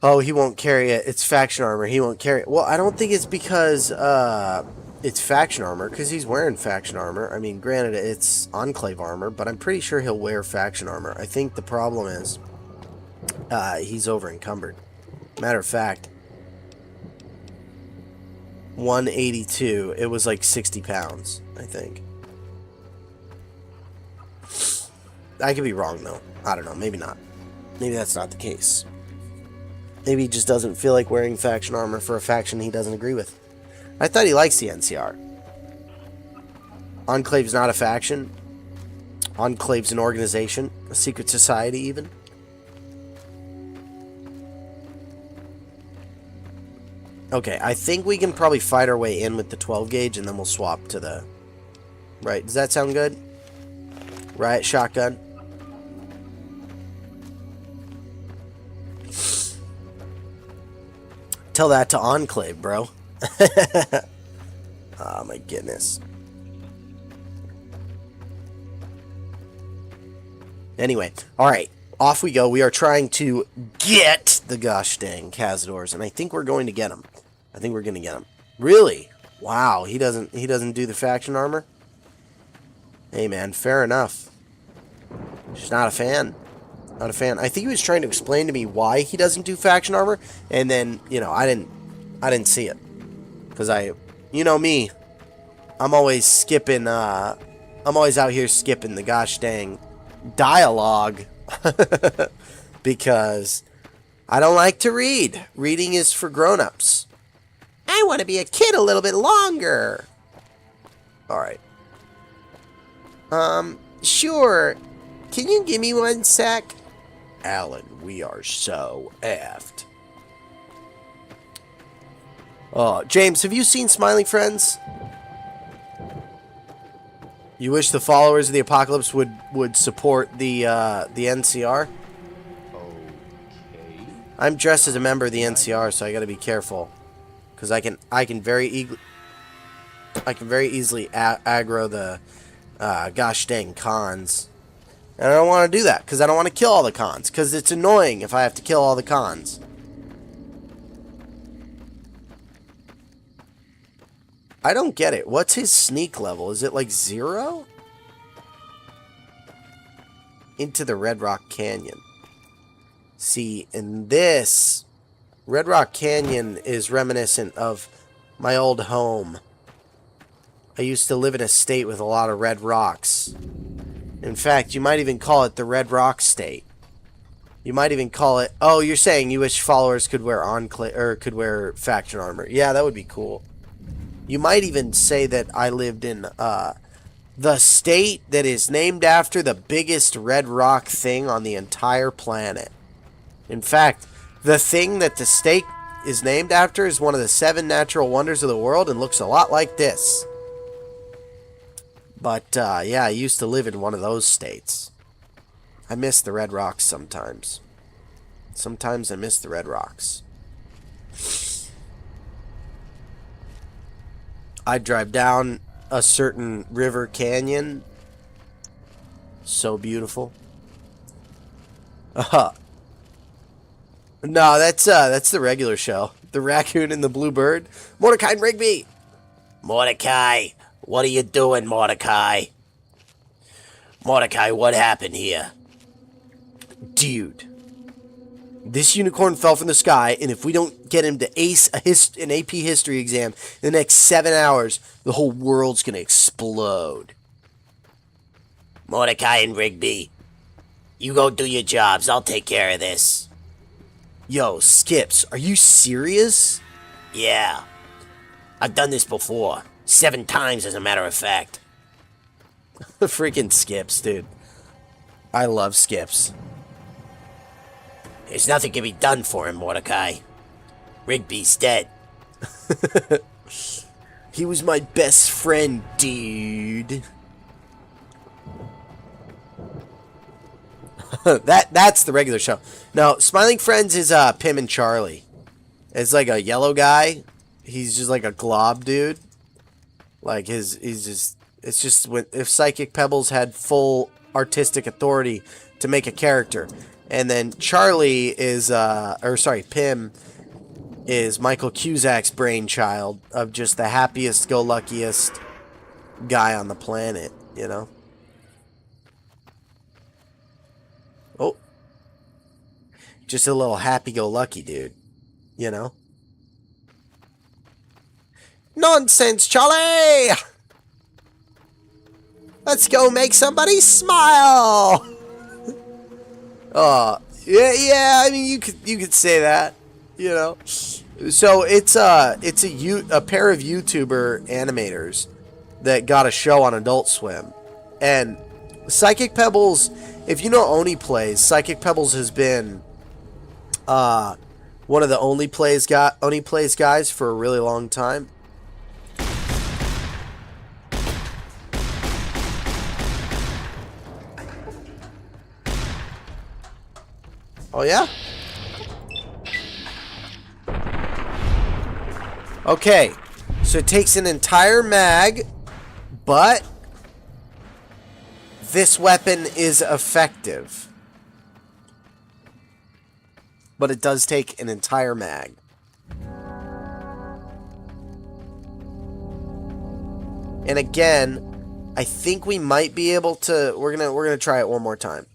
Oh, he won't carry it. It's faction armor. He won't carry it. Well, I don't think it's because it's faction armor, because he's wearing faction armor. I mean, granted, it's Enclave armor, but I'm pretty sure he'll wear faction armor. I think the problem is he's over encumbered. Matter of fact, 182. It was like 60 pounds, I think. I could be wrong, though. I don't know. Maybe not. Maybe that's not the case. Maybe he just doesn't feel like wearing faction armor for a faction he doesn't agree with. I thought he likes the NCR. Enclave's not a faction. Enclave's an organization. A secret society, even. Okay, I think we can probably fight our way in with the 12 gauge, and then we'll swap to the... Right, does that sound good? Riot shotgun. Tell that to Enclave, bro. Oh, my goodness. Anyway, alright. Off we go. We are trying to get the gosh dang CAZADORES, and I think we're going to get them. I think we're going to get them. Really? Wow, he doesn't do the faction armor? Hey, man, fair enough. Just not a fan. Not a fan. I think he was trying to explain to me why he doesn't do faction armor, and then, you know, I didn't see it. Because you know me, I'm always skipping, I'm always out here skipping the gosh dang dialogue. Because I don't like to read. Reading is for grown-ups. I want to be a kid a little bit longer. Alright. Sure. Can you give me 1 sec? Alan, we are so effed. Oh, James, have you seen Smiling Friends? You wish the followers of the apocalypse would support the NCR? Okay. I'm dressed as a member of the NCR, so I gotta be careful. Because I can very easily aggro the gosh dang KAHNS. And I don't want to do that, because I don't want to kill all the KAHNS, because it's annoying if I have to kill all the KAHNS. I don't get it. What's his sneak level? Is it like 0? Into the Red Rock Canyon. See, in this, Red Rock Canyon is reminiscent of my old home. I used to live in a state with a lot of red rocks. In fact, you might even call it the Red Rock State. You might even call it... Oh, you're saying you wish followers could wear could wear faction armor. Yeah, that would be cool. You might even say that I lived in the state that is named after the biggest red rock thing on the entire planet. In fact, the thing that the state is named after is one of the 7 natural wonders of the world and looks a lot like this. But, yeah, I used to live in one of those states. I miss the Red Rocks sometimes. Sometimes I miss the Red Rocks. I'd drive down a certain river canyon. So beautiful. No, that's the regular show. The Raccoon and the Blue Bird. Mordecai and Rigby. Mordecai. What are you doing, Mordecai? Mordecai, what happened here? Dude. This unicorn fell from the sky, and if we don't get him to ace an AP history exam in the next 7 hours, the whole world's gonna explode. Mordecai and Rigby, you go do your jobs. I'll take care of this. Yo, Skips, are you serious? Yeah. I've done this before. 7 times, as a matter of fact. Freaking Skips, dude. I love Skips. There's nothing can be done for him, Mordecai. Rigby's dead. He was my best friend, dude. That's the regular show. No, Smiling Friends is Pim and Charlie. It's like a yellow guy. He's just like a glob dude. Like he's just It's just if Psychic Pebbles had full artistic authority to make a character. And then Charlie is, Pim is Michael Cusack's brainchild of just the happiest-go-luckiest guy on the planet, you know? Oh. Just a little happy-go-lucky dude, you know? Nonsense, Charlie! Let's go make somebody smile! Yeah, I mean, you could say that, you know? So, it's a pair of YouTuber animators that got a show on Adult Swim. And Psychic Pebbles, if you know Oni Plays, Psychic Pebbles has been one of the Oni Plays guys for a really long time. Oh, yeah? Okay. So it takes an entire mag, but this weapon is effective. But it does take an entire mag. And again, I think we might be able to we're gonna try it one more time.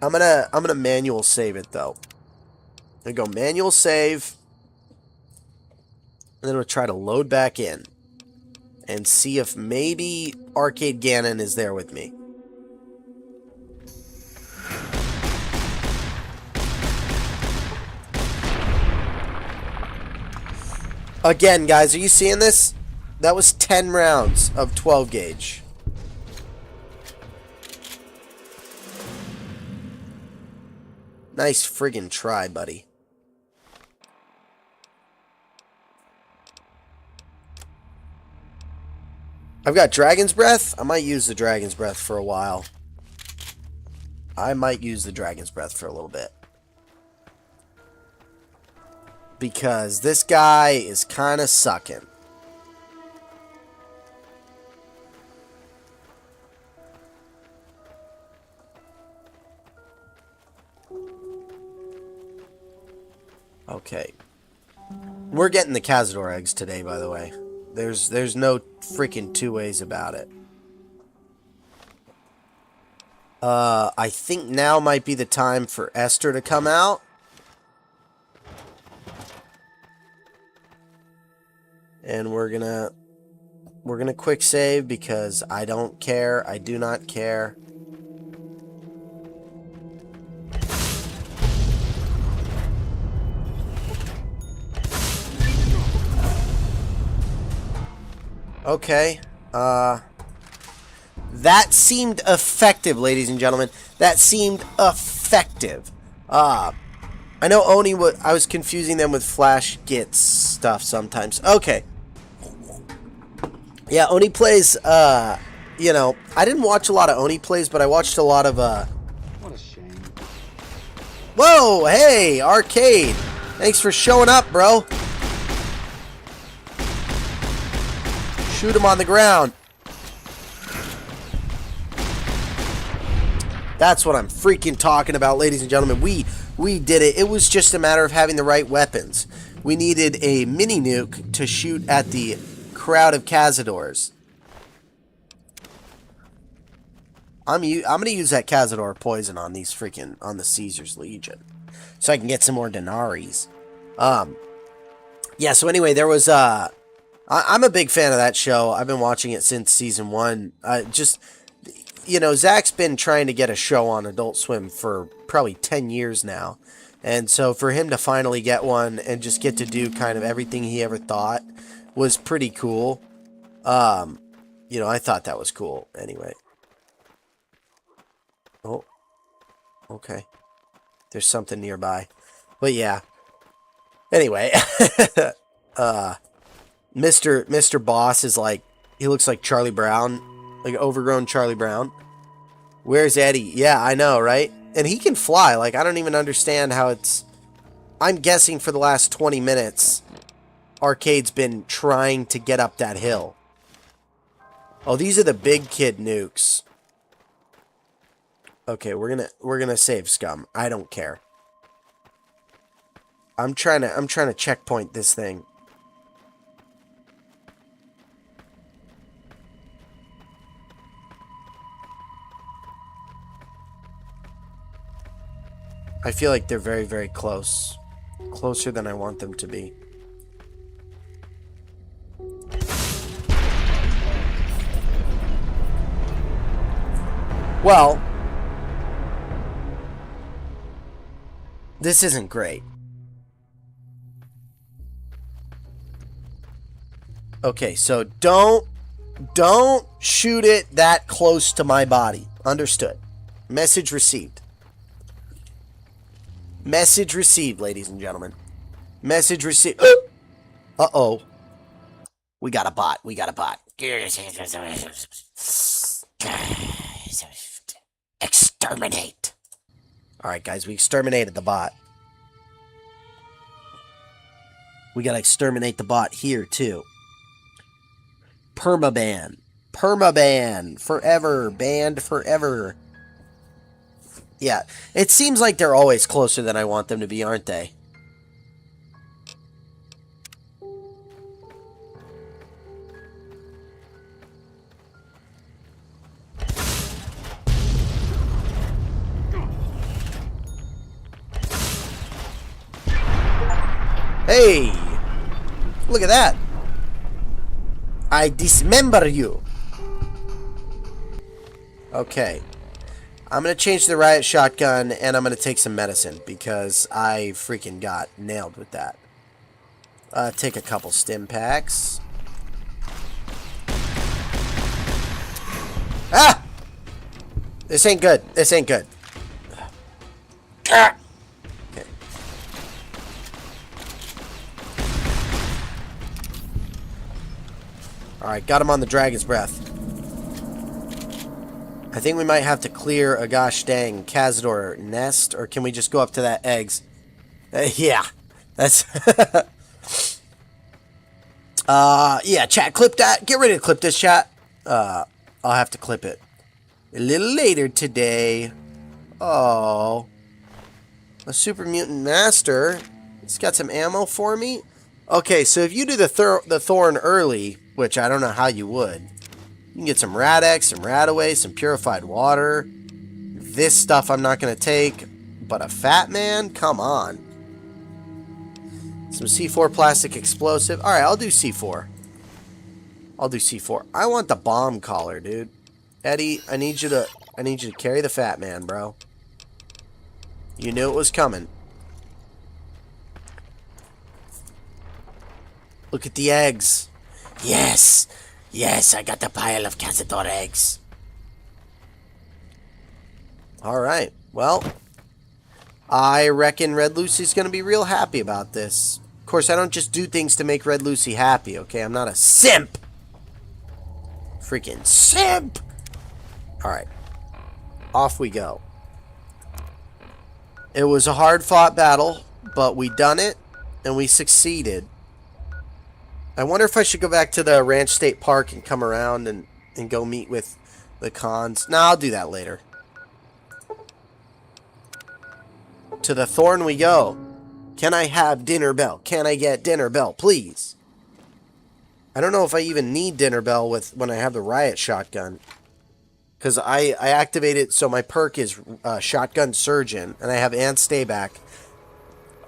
I'm gonna manual save it though. I'm gonna go manual save. And then we'll try to load back in. And see if maybe Arcade Ganon is there with me. Again, guys, are you seeing this? That was 10 rounds of 12 gauge. Nice friggin' try, buddy. I've got Dragon's Breath. I might use the Dragon's Breath for a while. I might use the Dragon's Breath for a little bit. Because this guy is kind of sucking. Okay. We're getting the CAZADORE eggs today, by the way. There's no freaking two ways about it. I think now might be the time for Esther to come out. And we're gonna quick save because I don't care. I do not care. Okay. That seemed effective, ladies and gentlemen. That seemed effective. I know Oni I was confusing them with Flash Gits stuff sometimes. Okay. Yeah, Oni Plays, you know, I didn't watch a lot of Oni Plays, but I watched a lot of, What a shame. Whoa, hey, Arcade. Thanks for showing up, bro. Shoot him on the ground. That's what I'm freaking talking about, ladies and gentlemen. We did it. It was just a matter of having the right weapons. We needed a mini nuke to shoot at the crowd of CAZADORES. I'm gonna use that CAZADORE poison on these freaking on the Caesar's Legion, so I can get some more denaries. Yeah. So anyway, there was I'm a big fan of that show. I've been watching it since season 1. Just, you know, Zach's been trying to get a show on Adult Swim for probably 10 years now. And so for him to finally get one and just get to do kind of everything he ever thought was pretty cool. You know, I thought that was cool anyway. Oh, okay. There's something nearby. But yeah. Anyway, Mr. Boss is like, he looks like Charlie Brown, like overgrown Charlie Brown. Where's Eddie? Yeah, I know, right? And he can fly. Like, I don't even understand how it's... I'm guessing for the last 20 minutes, Arcade's been trying to get up that hill. Oh, these are the big kid nukes. Okay, we're gonna save scum. I don't care. I'm trying to checkpoint this thing. I feel like they're very, very close. Closer than I want them to be. Well, this isn't great. Okay, so don't shoot it that close to my body. Understood. Message received. Message received, ladies and gentlemen. Message received. Uh-oh. We got a bot. We got a bot. Exterminate. Alright, guys. We exterminated the bot. We gotta exterminate the bot here, too. Permaban. Permaban. Forever. Banned forever. Yeah, it seems like they're always closer than I want them to be, aren't they? Hey! Look at that! I dismember you! Okay. I'm going to change the riot shotgun, and I'm going to take some medicine, because I freaking got nailed with that. Take a couple stim packs. Ah! This ain't good. This ain't good. Ah! Okay. Alright, got him on the dragon's breath. I think we might have to clear a gosh dang CAZADORE nest, or can we just go up to that eggs? Yeah, that's... yeah, chat, clip that. Get ready to clip this, chat. I'll have to clip it a little later today. Oh. A super mutant master. It's got some ammo for me. Okay, so if you do the thorn early, which I don't know how you would, you can get some Rad-X, some Radaway, some purified water. This stuff I'm not going to take. But a fat man? Come on. Some C4 plastic explosive. Alright, I'll do C4. I'll do C4. I want the bomb collar, dude. Eddie, I need you to carry the fat man, bro. You knew it was coming. Look at the eggs. Yes! Yes, I got the pile of CAZADORE eggs. Alright, well, I reckon Red Lucy's going to be real happy about this. Of course, I don't just do things to make Red Lucy happy, okay? I'm not a simp. Freaking simp. Alright, off we go. It was a hard-fought battle, but we done it, and we succeeded. I wonder if I should go back to the Ranch State Park and come around and go meet with the KAHNS. No, I'll do that later. To the Thorn we go. Can I have Dinner Bell? Can I get Dinner Bell, please? I don't know if I even need Dinner Bell when I have the Riot Shotgun. Because I activate it so my perk is Shotgun Surgeon, and I have and Stay Back.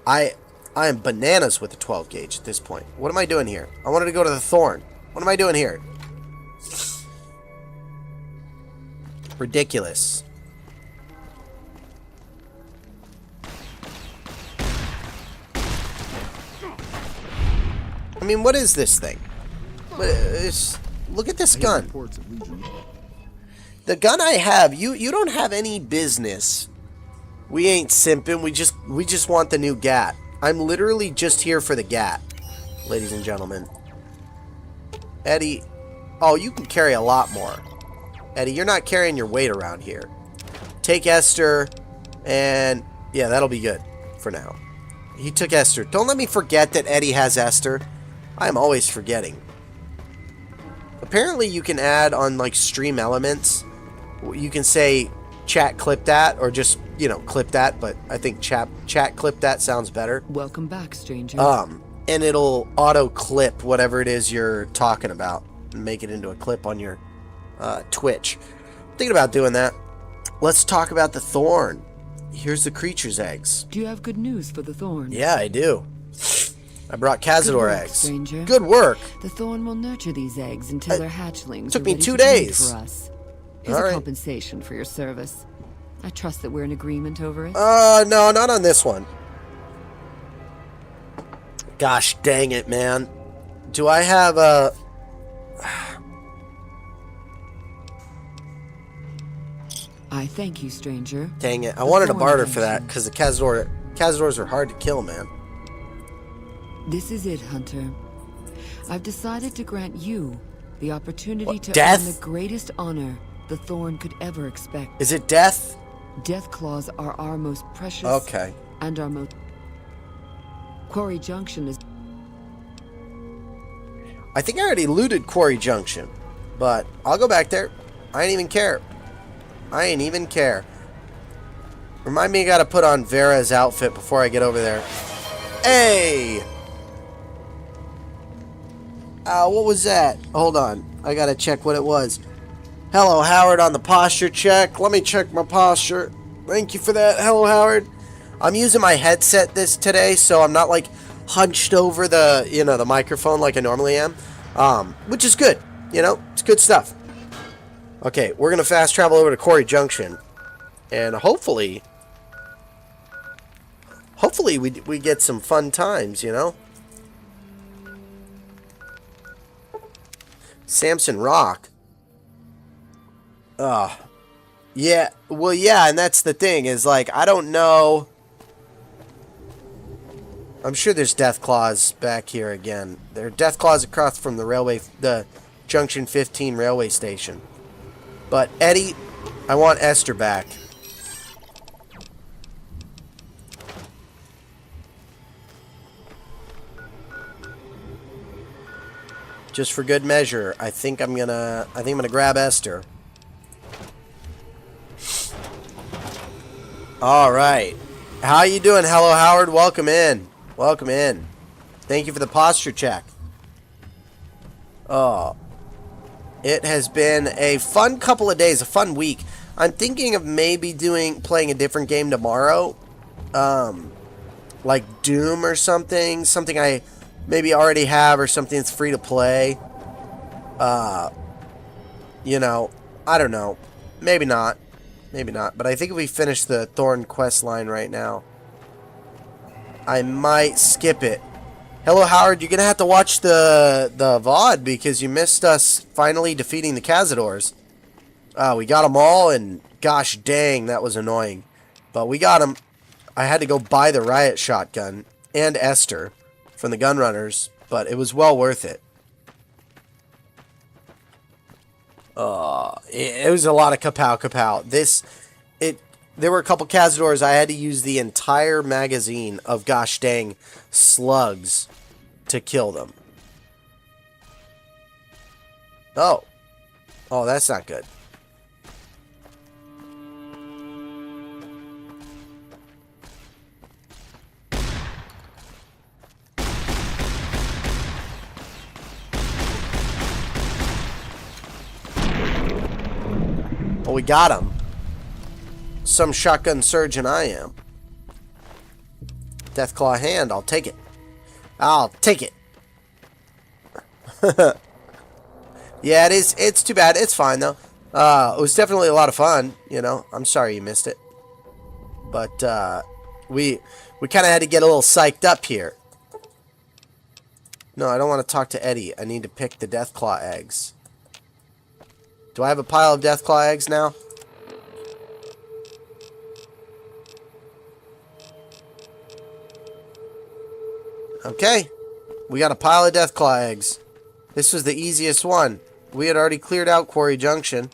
I am bananas with the 12 gauge at this point. What am I doing here? I wanted to go to the Thorn. What am I doing here? Ridiculous. I mean, what is this thing? Look at this gun. The gun I have, you don't have any business. We ain't simping. We just want the new GAT. I'm literally just here for the GAT, ladies and gentlemen. Eddie, oh, you can carry a lot more. Eddie, you're not carrying your weight around here. Take Esther, and yeah, that'll be good for now. He took Esther. Don't let me forget that Eddie has Esther. I am always forgetting. Apparently you can add on like stream elements. You can say chat clip that or just, you know, clip that, but I think chat clip that sounds better. Welcome back, stranger. And it'll auto clip whatever it is you're talking about and make it into a clip on your Twitch. Thinking about doing that. Let's talk about the thorn. Here's the creature's eggs. Do you have good news for the thorn? Yeah, I do. I brought Cazadore work, eggs. stranger. Good work. The thorn will nurture these eggs until their hatchlings took are me ready 2 to breed days. for us. Here's All a right. compensation for your service. I trust that we're in agreement over it. No, not on this one. Gosh dang it, man. Do I have a... I thank you, stranger. Dang it. I The wanted to thorn barter for that function. because the Cazadores are hard to kill, man. This is it, Hunter. I've decided to grant you the opportunity What, to death? earn the greatest honor the thorn could ever expect. Is it death? Death claws are our most precious Okay. and our most... Quarry Junction is... I think I already looted Quarry Junction, but I'll go back there. I ain't even care. I ain't even care. Remind me I gotta put on Vera's outfit before I get over there. Hey! What was that? Hold on. I gotta check what it was. Hello, Howard, on the posture check. Let me check my posture. Thank you for that. Hello, Howard. I'm using my headset today, so I'm not like hunched over the, you know, the microphone like I normally am. Which is good. You know, it's good stuff. Okay, we're gonna fast travel over to Quarry Junction, and hopefully we get some fun times, you know. Samson Rock. Yeah, well, yeah, and that's the thing, is like, I don't know. I'm sure there's death claws back here again. There are death claws across from the Junction 15 railway station. But Eddie, I want Esther back. Just for good measure, I think I'm gonna grab Esther. All right. How you doing? Hello, Howard. Welcome in. Welcome in. Thank you for the posture check. Oh. It has been a fun couple of days, a fun week. I'm thinking of maybe playing a different game tomorrow. Like Doom or something. Something I maybe already have or something that's free to play. You know, I don't know. Maybe not. Maybe not. But I think if we finish the Thorn quest line right now, I might skip it. Hello, Howard. You're going to have to watch the VOD because you missed us finally defeating the Cazadores. We got them all, and gosh dang, that was annoying. But we got them. I had to go buy the riot shotgun and Esther from the Gunrunners, but it was well worth it. It was a lot of kapow. There were a couple Cazadores. I had to use the entire magazine of gosh dang slugs to kill them. Oh, that's not good. Well, we got him. Some shotgun surgeon I am. Deathclaw hand, I'll take it. I'll take it. Yeah, it is. It's too bad. It's fine, though. It was definitely a lot of fun, you know. I'm sorry you missed it. But, we kind of had to get a little psyched up here. No, I don't want to talk to Eddie. I need to pick the Deathclaw eggs. Do I have a pile of Deathclaw eggs now? Okay. We got a pile of Deathclaw eggs. This was the easiest one. We had already cleared out Quarry Junction.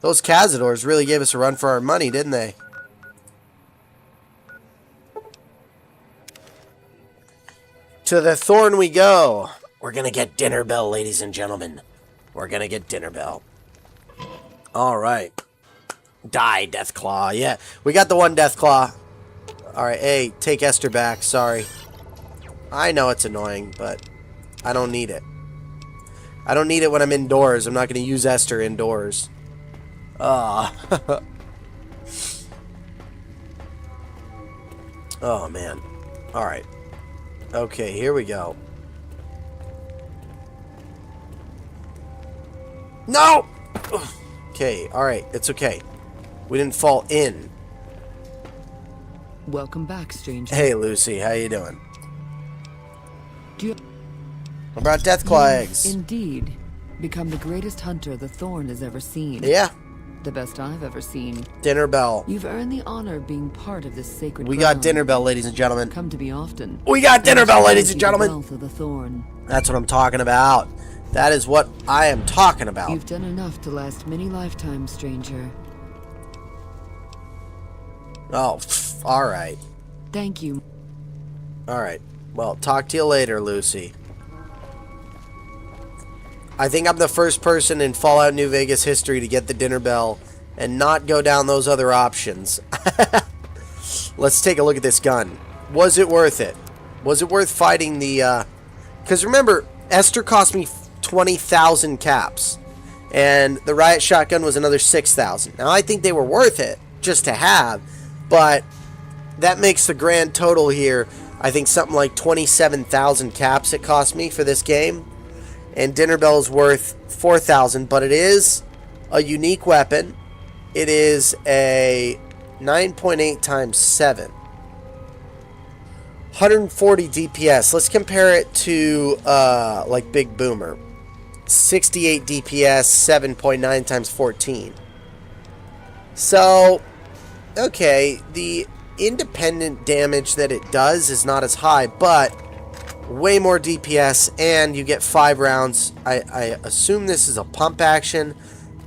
Those Cazadores really gave us a run for our money, didn't they? To the Thorn we go. We're gonna get dinner bell, ladies and gentlemen. We're gonna get dinner bell. Alright. Die, Deathclaw. Yeah, we got the one Deathclaw. Alright, hey, take Esther back. Sorry. I know it's annoying, but I don't need it. I don't need it when I'm indoors. I'm not gonna use Esther indoors. Oh, man. Alright. Okay, here we go. No! Okay, alright, it's okay. We didn't fall in. Welcome back, stranger. Hey, Lucy, how you doing? Do you What about Deathclaw eggs? indeed become the greatest hunter the Thorn has ever seen? Yeah, The best I've ever seen. dinner bell. You've earned the honor of being part of this sacred We ground. got dinner bell, ladies and gentlemen. Come to be often. We got dinner bell, ladies and The gentlemen. wealth of the Thorn. That's what I'm talking about. That is what I am talking about. You've done enough to last many lifetimes, stranger. Oh, alright. Thank you. Alright. Well, talk to you later, Lucy. I think I'm the first person in Fallout New Vegas history to get the dinner bell and not go down those other options. Let's take a look at this gun. Was it worth it? Was it worth fighting the, because remember, Esther cost me 20,000 caps. And the riot shotgun was another 6,000. Now, I think they were worth it just to have. But that makes the grand total here, I think, something like 27,000 caps it cost me for this game. And dinner bell is worth 4,000. But it is a unique weapon. It is a 9.8 times 7. 140 DPS. Let's compare it to like Big Boomer. 68 DPS, 7.9 times 14. So, okay, the independent damage that it does is not as high, but way more DPS, and you get 5 rounds. I assume this is a pump action.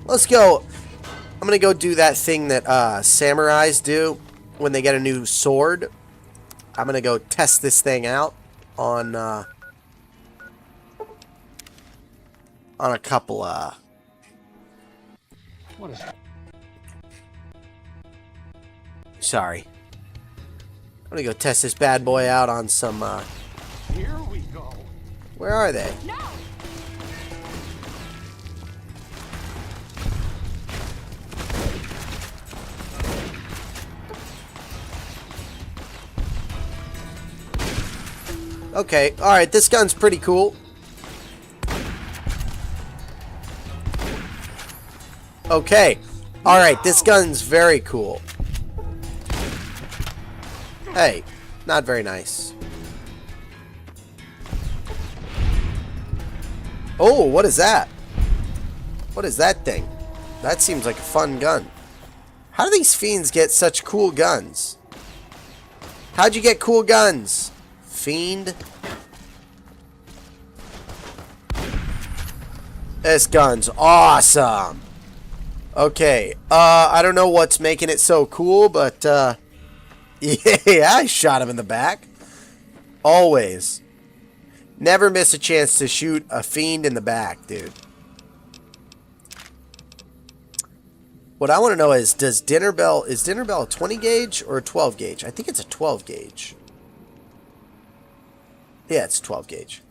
Let's go. I'm going to go do that thing that samurais do when they get a new sword. I'm going to go test this thing out on a couple, What is... Sorry. I'm going to go test this bad boy out on some, Here we go. Where are they? No! Okay, alright, this gun's pretty cool. Okay, alright, this gun's very cool. Hey, not very nice. Oh, what is that? What is that thing? That seems like a fun gun. How do these fiends get such cool guns? How'd you get cool guns? Fiend. This gun's awesome. Okay, I don't know what's making it so cool, but, yeah, I shot him in the back. Always. Never miss a chance to shoot a fiend in the back, dude. What I want to know is, is Dinner Bell a 20 gauge or a 12 gauge? I think it's a 12 gauge. Yeah, it's 12 gauge.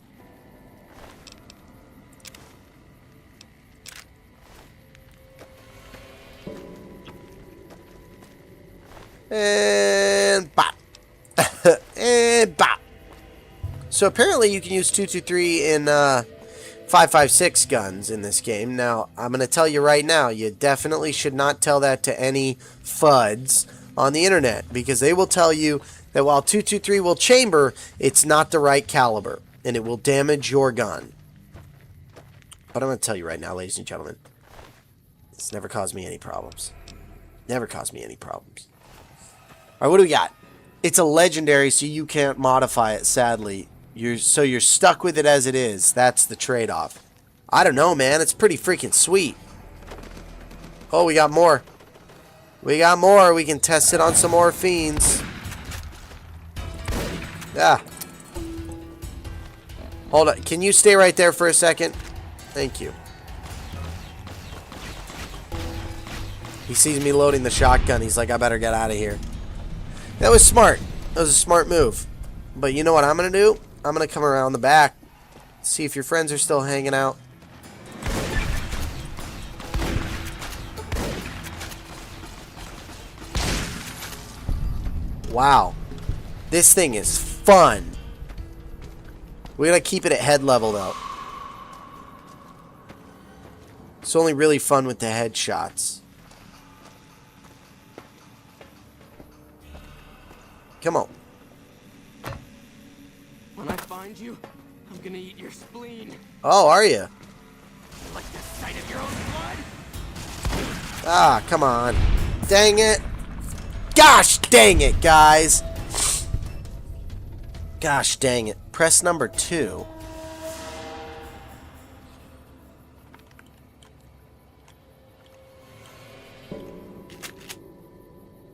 And bop. And bop. So apparently you can use 223 in 5.56 guns in this game. Now, I'm going to tell you right now, you definitely should not tell that to any FUDs on the internet, because they will tell you that while 223 will chamber, it's not the right caliber, and it will damage your gun. But I'm going to tell you right now, ladies and gentlemen, it's never caused me any problems. Never caused me any problems. All right, what do we got? It's a legendary, so you can't modify it, sadly. So you're stuck with it as it is. That's the trade-off. I don't know, man. It's pretty freaking sweet. Oh, we got more. We got more. We can test it on some more fiends. Yeah. Hold on. Can you stay right there for a second? Thank you. He sees me loading the shotgun. He's like, I better get out of here. That was smart. That was a smart move. But you know what I'm going to do? I'm going to come around the back. See if your friends are still hanging out. Wow. This thing is fun. We gotta keep it at head level though. It's only really fun with the headshots. Come on. When I find you, I'm gonna eat your spleen. Oh, are you? Like the sight of your own blood? Ah, come on. Dang it. Gosh dang it, guys. Gosh dang it. Press number 2.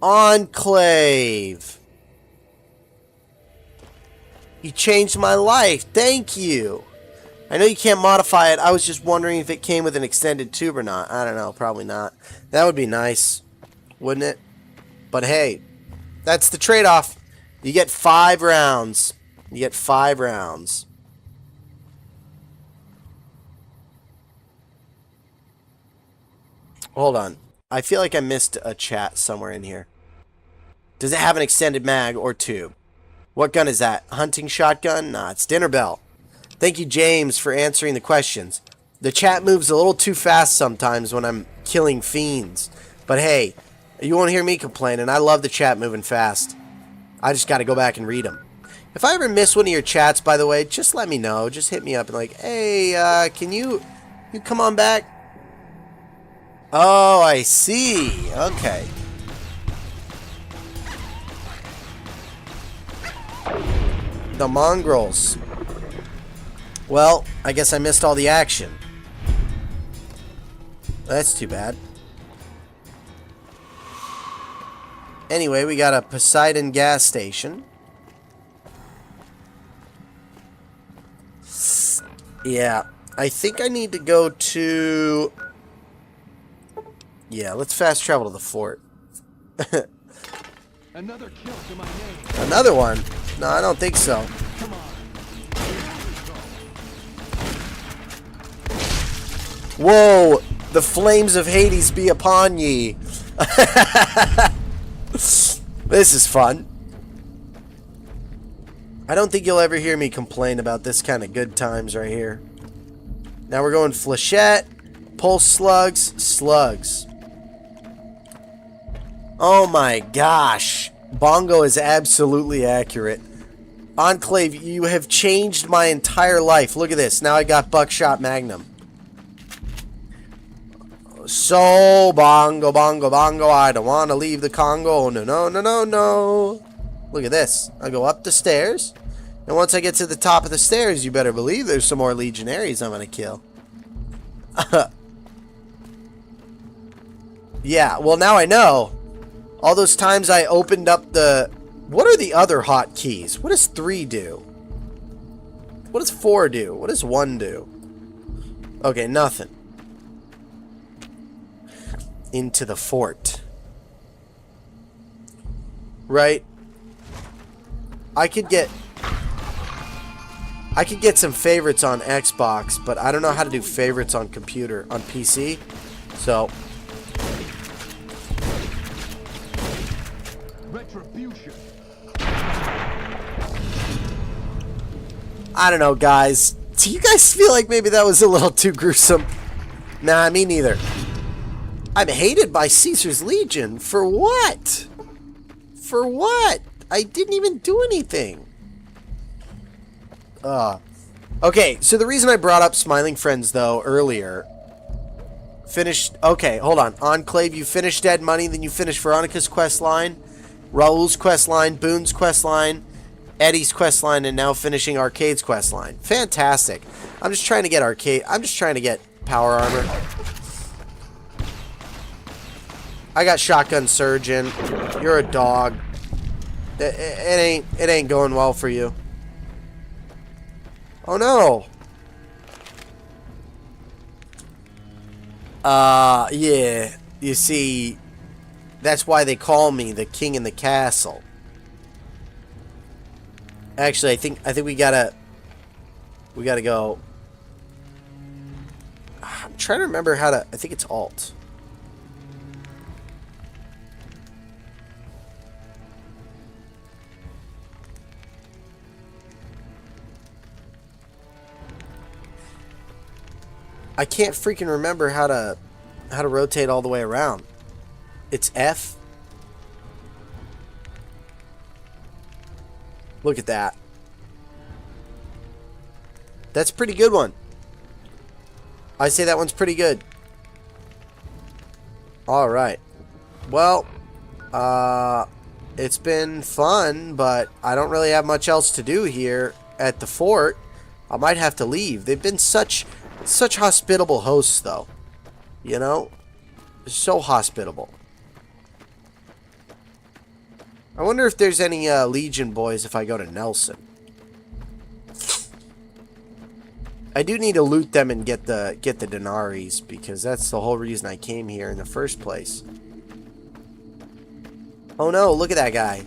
Enclave. You changed my life. Thank you. I know you can't modify it. I was just wondering if it came with an extended tube or not. I don't know. Probably not. That would be nice, wouldn't it? But hey, that's the trade-off. You get 5 rounds. You get 5 rounds. Hold on. I feel like I missed a chat somewhere in here. Does it have an extended mag or tube? What gun is that? Hunting shotgun? Nah, it's dinner bell. Thank you, James, for answering the questions. The chat moves a little too fast sometimes when I'm killing fiends. But hey, you won't hear me complaining. I love the chat moving fast. I just got to go back and read them. If I ever miss one of your chats, by the way, just let me know. Just hit me up and like, hey, can you come on back? Oh, I see. Okay. The mongrels. Well, I guess I missed all the action. That's too bad. Anyway, we got a Poseidon gas station. Yeah, I think I need to go to... Yeah, let's fast travel to the fort. Another kill to my name. Another one? No, I don't think so. Come on. Whoa! The flames of Hades be upon ye. This is fun. I don't think you'll ever hear me complain about this kind of good times right here. Now we're going flechette, pulse slugs, slugs. Oh my gosh. Bongo is absolutely accurate. Enclave, you have changed my entire life. Look at this. Now I got buckshot magnum. So, bongo, bongo, bongo, I don't want to leave the Congo. No, no, no, no, no. Look at this. I go up the stairs. And once I get to the top of the stairs, you better believe there's some more legionaries I'm going to kill. Yeah, well, now I know. All those times I opened up the... What are the other hotkeys? What does 3 do? What does 4 do? What does 1 do? Okay, nothing. Into the fort. Right? I could get some favorites on Xbox, but I don't know how to do favorites on computer, on PC. So... Retribution. I don't know, guys. Do you guys feel like maybe that was a little too gruesome? Nah, me neither. I'm hated by Caesar's Legion. For what? For what? I didn't even do anything. Okay, so the reason I brought up Smiling Friends, though, earlier... Finished... Okay, hold on. Enclave, you finished Dead Money, then you finished Veronica's quest line, Raul's quest line, Boone's quest line, Eddie's quest line, and now finishing Arcade's quest line. Fantastic. I'm just trying to get Arcade... I'm just trying to get power armor. I got Shotgun Surgeon. You're a dog. It ain't going well for you. Oh no. Yeah. You see, that's why they call me the king in the castle. Actually, I think we gotta go. I'm trying to remember how to. I think it's Alt. I can't freaking remember how to rotate all the way around. It's F. Look at that. That's a pretty good one. I say that one's pretty good. Alright. Well, it's been fun, but I don't really have much else to do here at the fort. I might have to leave. They've been such hospitable hosts, though. You know? So hospitable. I wonder if there's any Legion boys if I go to Nelson. I do need to loot them and get the denaries, because that's the whole reason I came here in the first place. Oh no, look at that guy.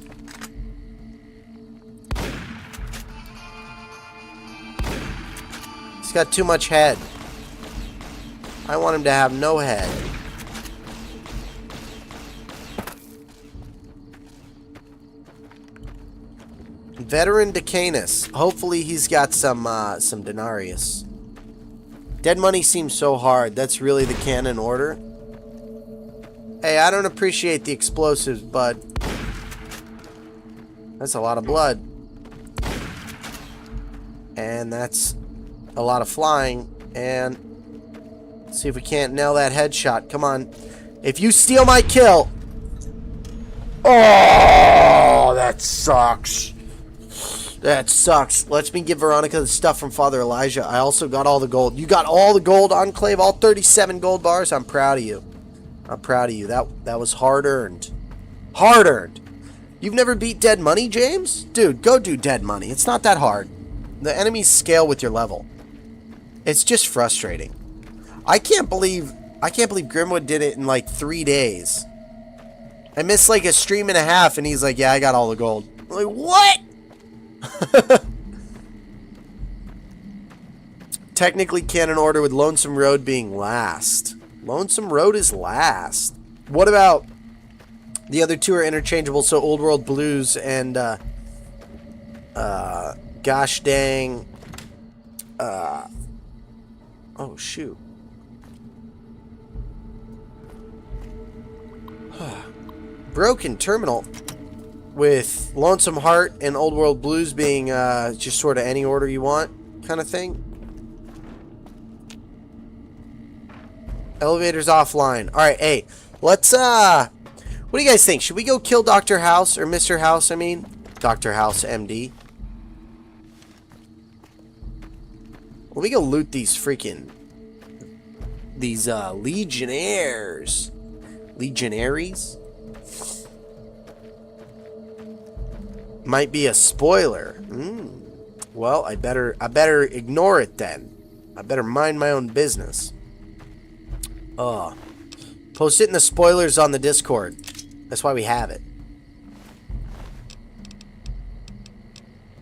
He's got too much head. I want him to have no head. Veteran to KAHNS. Hopefully he's got some denarius. Dead money seems so hard. That's really the canon order. Hey, I don't appreciate the explosives, bud. That's a lot of blood. And that's a lot of flying. And let's see if we can't nail that headshot. Come on. If you steal my kill. Oh, that sucks. That sucks. Let me give Veronica the stuff from Father Elijah. I also got all the gold. You got all the gold, Enclave? All 37 gold bars? I'm proud of you. I'm proud of you. That was hard earned. Hard earned. You've never beat Dead Money, James? Dude, go do Dead Money. It's not that hard. The enemies scale with your level. It's just frustrating. I can't believe Grimwood did it in like 3 days. I missed like a stream and a half and he's like, yeah, I got all the gold. I'm like, what? Technically canon order with Lonesome Road being last. Lonesome Road is last. What about the other two are interchangeable, so Old World Blues and gosh dang oh shoot. Broken Terminal with Lonesome Heart and Old World Blues being just sort of any order you want kind of thing. Elevator's offline. Alright, hey, let's what do you guys think? Should we go kill Dr. House, or Mr. House, I mean? Dr. House, MD. Let me go loot these freaking legionnaires. Legionaries? Might be a spoiler. Well, I better ignore it then. I better mind my own business. Post it in the spoilers on the Discord. That's why we have it.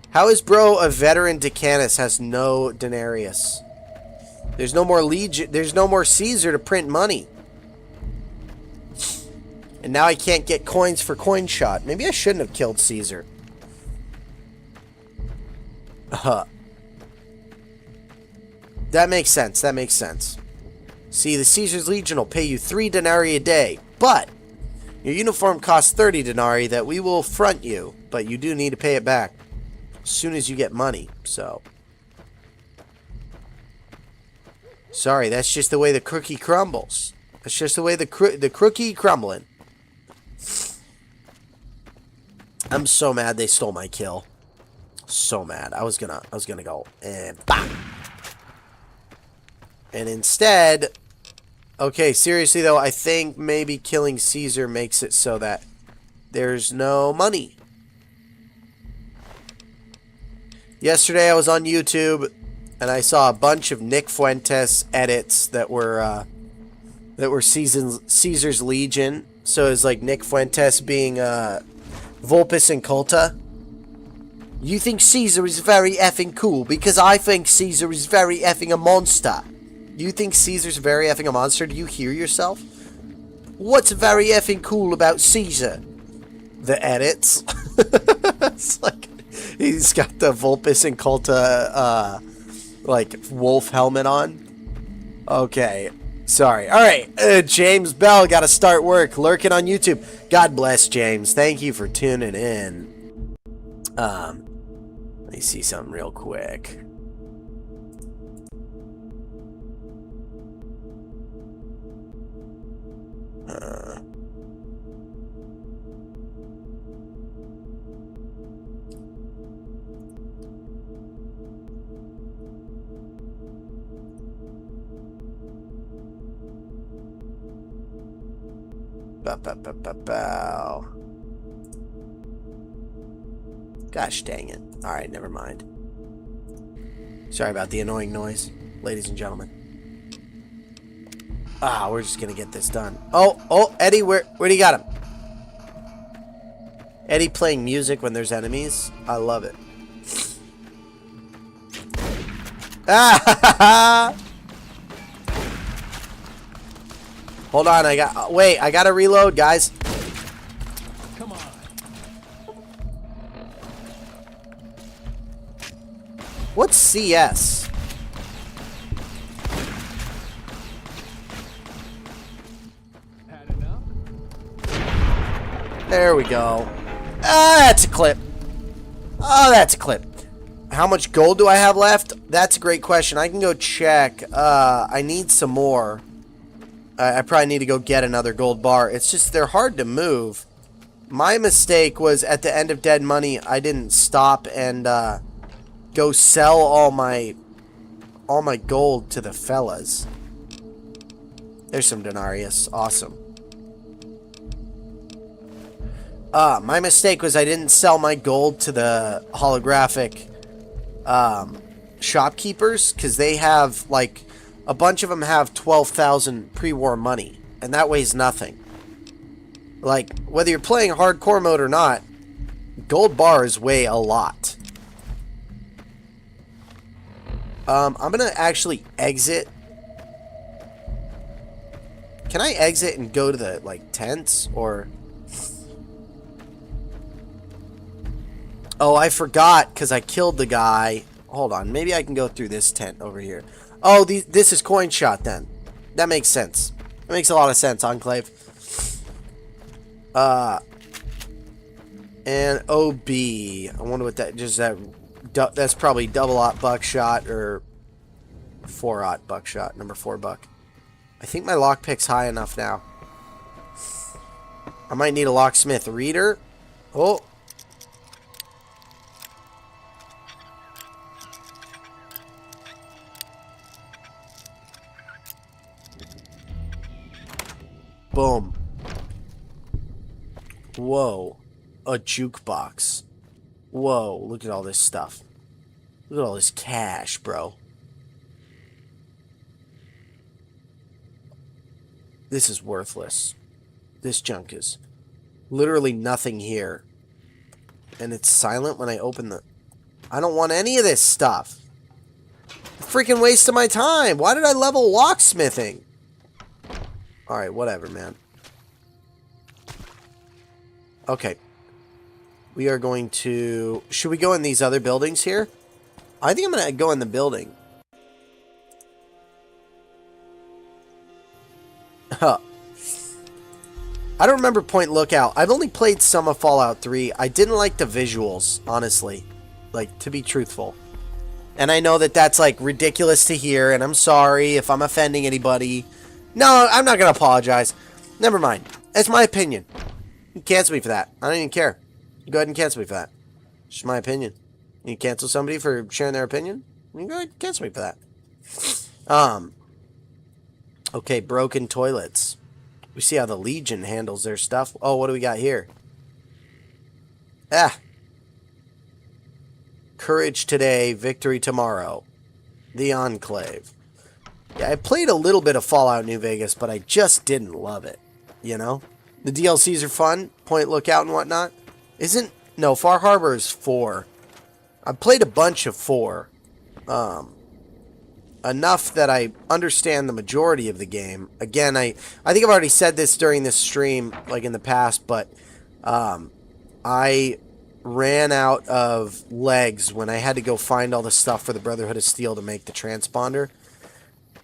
How is bro a veteran to KAHNS has no denarius? There's no more Legion. There's no more Caesar to print money. And now I can't get coins for coin shot. Maybe I shouldn't have killed Caesar. That makes sense. That makes sense. See, the Caesar's Legion will pay you 3 denarii a day, but your uniform costs 30 denarii that we will front you, but you do need to pay it back as soon as you get money, so. Sorry, that's just the way the cookie crumbles. That's just the way the cookie crumbling. I'm so mad they stole my kill. So mad. I was gonna go and bam. And instead, okay, seriously though, I think maybe killing Caesar makes it so that there's no money. Yesterday I was on YouTube and I saw a bunch of Nick Fuentes edits that were Caesar's Legion. So it's like Nick Fuentes being Vulpes and Culta. You think Caesar is very effing cool because I think Caesar is very effing a monster. You think Caesar's very effing a monster? Do you hear yourself? What's very effing cool about Caesar? The edits. It's like he's got the Vulpes and Culta like wolf helmet on. Okay. Sorry. All right. James Bell got to start work. Lurking on YouTube. God bless, James. Thank you for tuning in. Let me see something real quick. Bow. Gosh dang it. Alright, never mind. Sorry about the annoying noise, ladies and gentlemen. We're just gonna get this done. Oh, Eddie, where do you got him? Eddie playing music when there's enemies. I love it. Hold on, I gotta reload, guys. Come on. What's CS? Had enough? There we go. That's a clip. Oh, that's a clip. How much gold do I have left? That's a great question. I can go check. I need some more. I probably need to go get another gold bar. It's just they're hard to move. My mistake was at the end of Dead Money, I didn't stop and go sell all my gold to the fellas. There's some denarius. Awesome. My mistake was I didn't sell my gold to the holographic shopkeepers because they have like a bunch of them have 12,000 pre-war money, and that weighs nothing. Like, whether you're playing hardcore mode or not, gold bars weigh a lot. I'm gonna actually exit. Can I exit and go to the, like, tents, or... Oh, I forgot, because I killed the guy. Hold on, maybe I can go through this tent over here. Oh, this is coin shot then. That makes sense. That makes a lot of sense, Enclave. And OB. I wonder what that just that's probably double-aught buckshot or 4-aught buckshot, number 4 buck. I think my lockpick's high enough now. I might need a locksmith reader. Oh. Boom. Whoa. A jukebox. Whoa. Look at all this stuff. Look at all this cash, bro. This is worthless. This junk is literally nothing here. And it's silent when I open the... I don't want any of this stuff. Freaking waste of my time. Why did I level locksmithing? Alright, whatever, man. Okay. We are going to... Should we go in these other buildings here? I think I'm going to go in the building. Huh. I don't remember Point Lookout. I've only played some of Fallout 3. I didn't like the visuals, honestly. Like, to be truthful. And I know that that's, like, ridiculous to hear, and I'm sorry if I'm offending anybody. No, I'm not going to apologize. Never mind. It's my opinion. You can cancel me for that. I don't even care. Go ahead and cancel me for that. It's just my opinion. You cancel somebody for sharing their opinion? You can go ahead and cancel me for that. Okay, broken toilets. We see how the Legion handles their stuff. Oh, what do we got here? Courage today, victory tomorrow. The Enclave. Yeah, I played a little bit of Fallout New Vegas, but I just didn't love it. You know? The DLCs are fun. Point Lookout and whatnot. No, Far Harbor is 4. I've played a bunch of 4. Enough that I understand the majority of the game. Again, I think I've already said this during this stream, like in the past, but I ran out of legs when I had to go find all the stuff for the Brotherhood of Steel to make the transponder.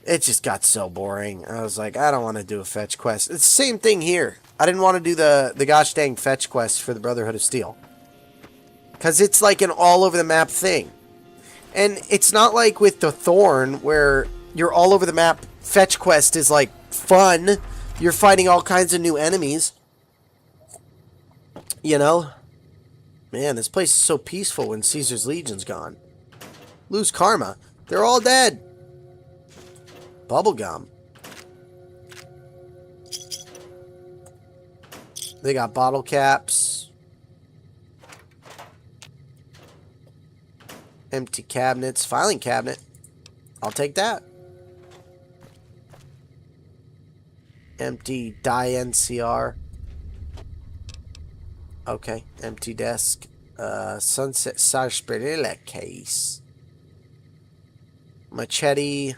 It just got so boring. I was like, I don't want to do a fetch quest. It's the same thing here. I didn't want to do the gosh dang fetch quest for the Brotherhood of Steel. Because it's like an all over the map thing. And it's not like with the Thorn where your all over the map fetch quest is like fun. You're fighting all kinds of new enemies. You know? Man, this place is so peaceful when Caesar's Legion's gone. Lose karma. They're all dead. Bubblegum. They got bottle caps. Empty cabinets. Filing cabinet. I'll take that. Empty die NCR. Okay. Empty desk. Sunset sarsaparilla case. Machete.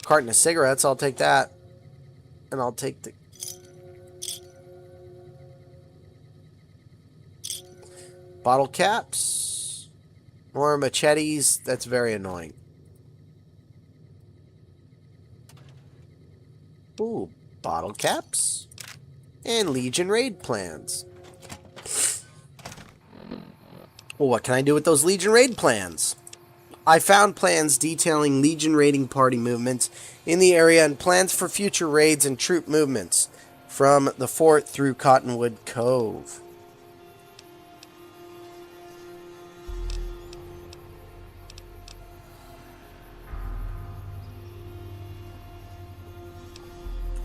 Carton of cigarettes. I'll take that. And I'll take the... bottle caps. More machetes. That's very annoying. Ooh, bottle caps. And Legion raid plans. Well, what can I do with those Legion raid plans? I found plans detailing Legion raiding party movements in the area and plans for future raids and troop movements from the fort through Cottonwood Cove.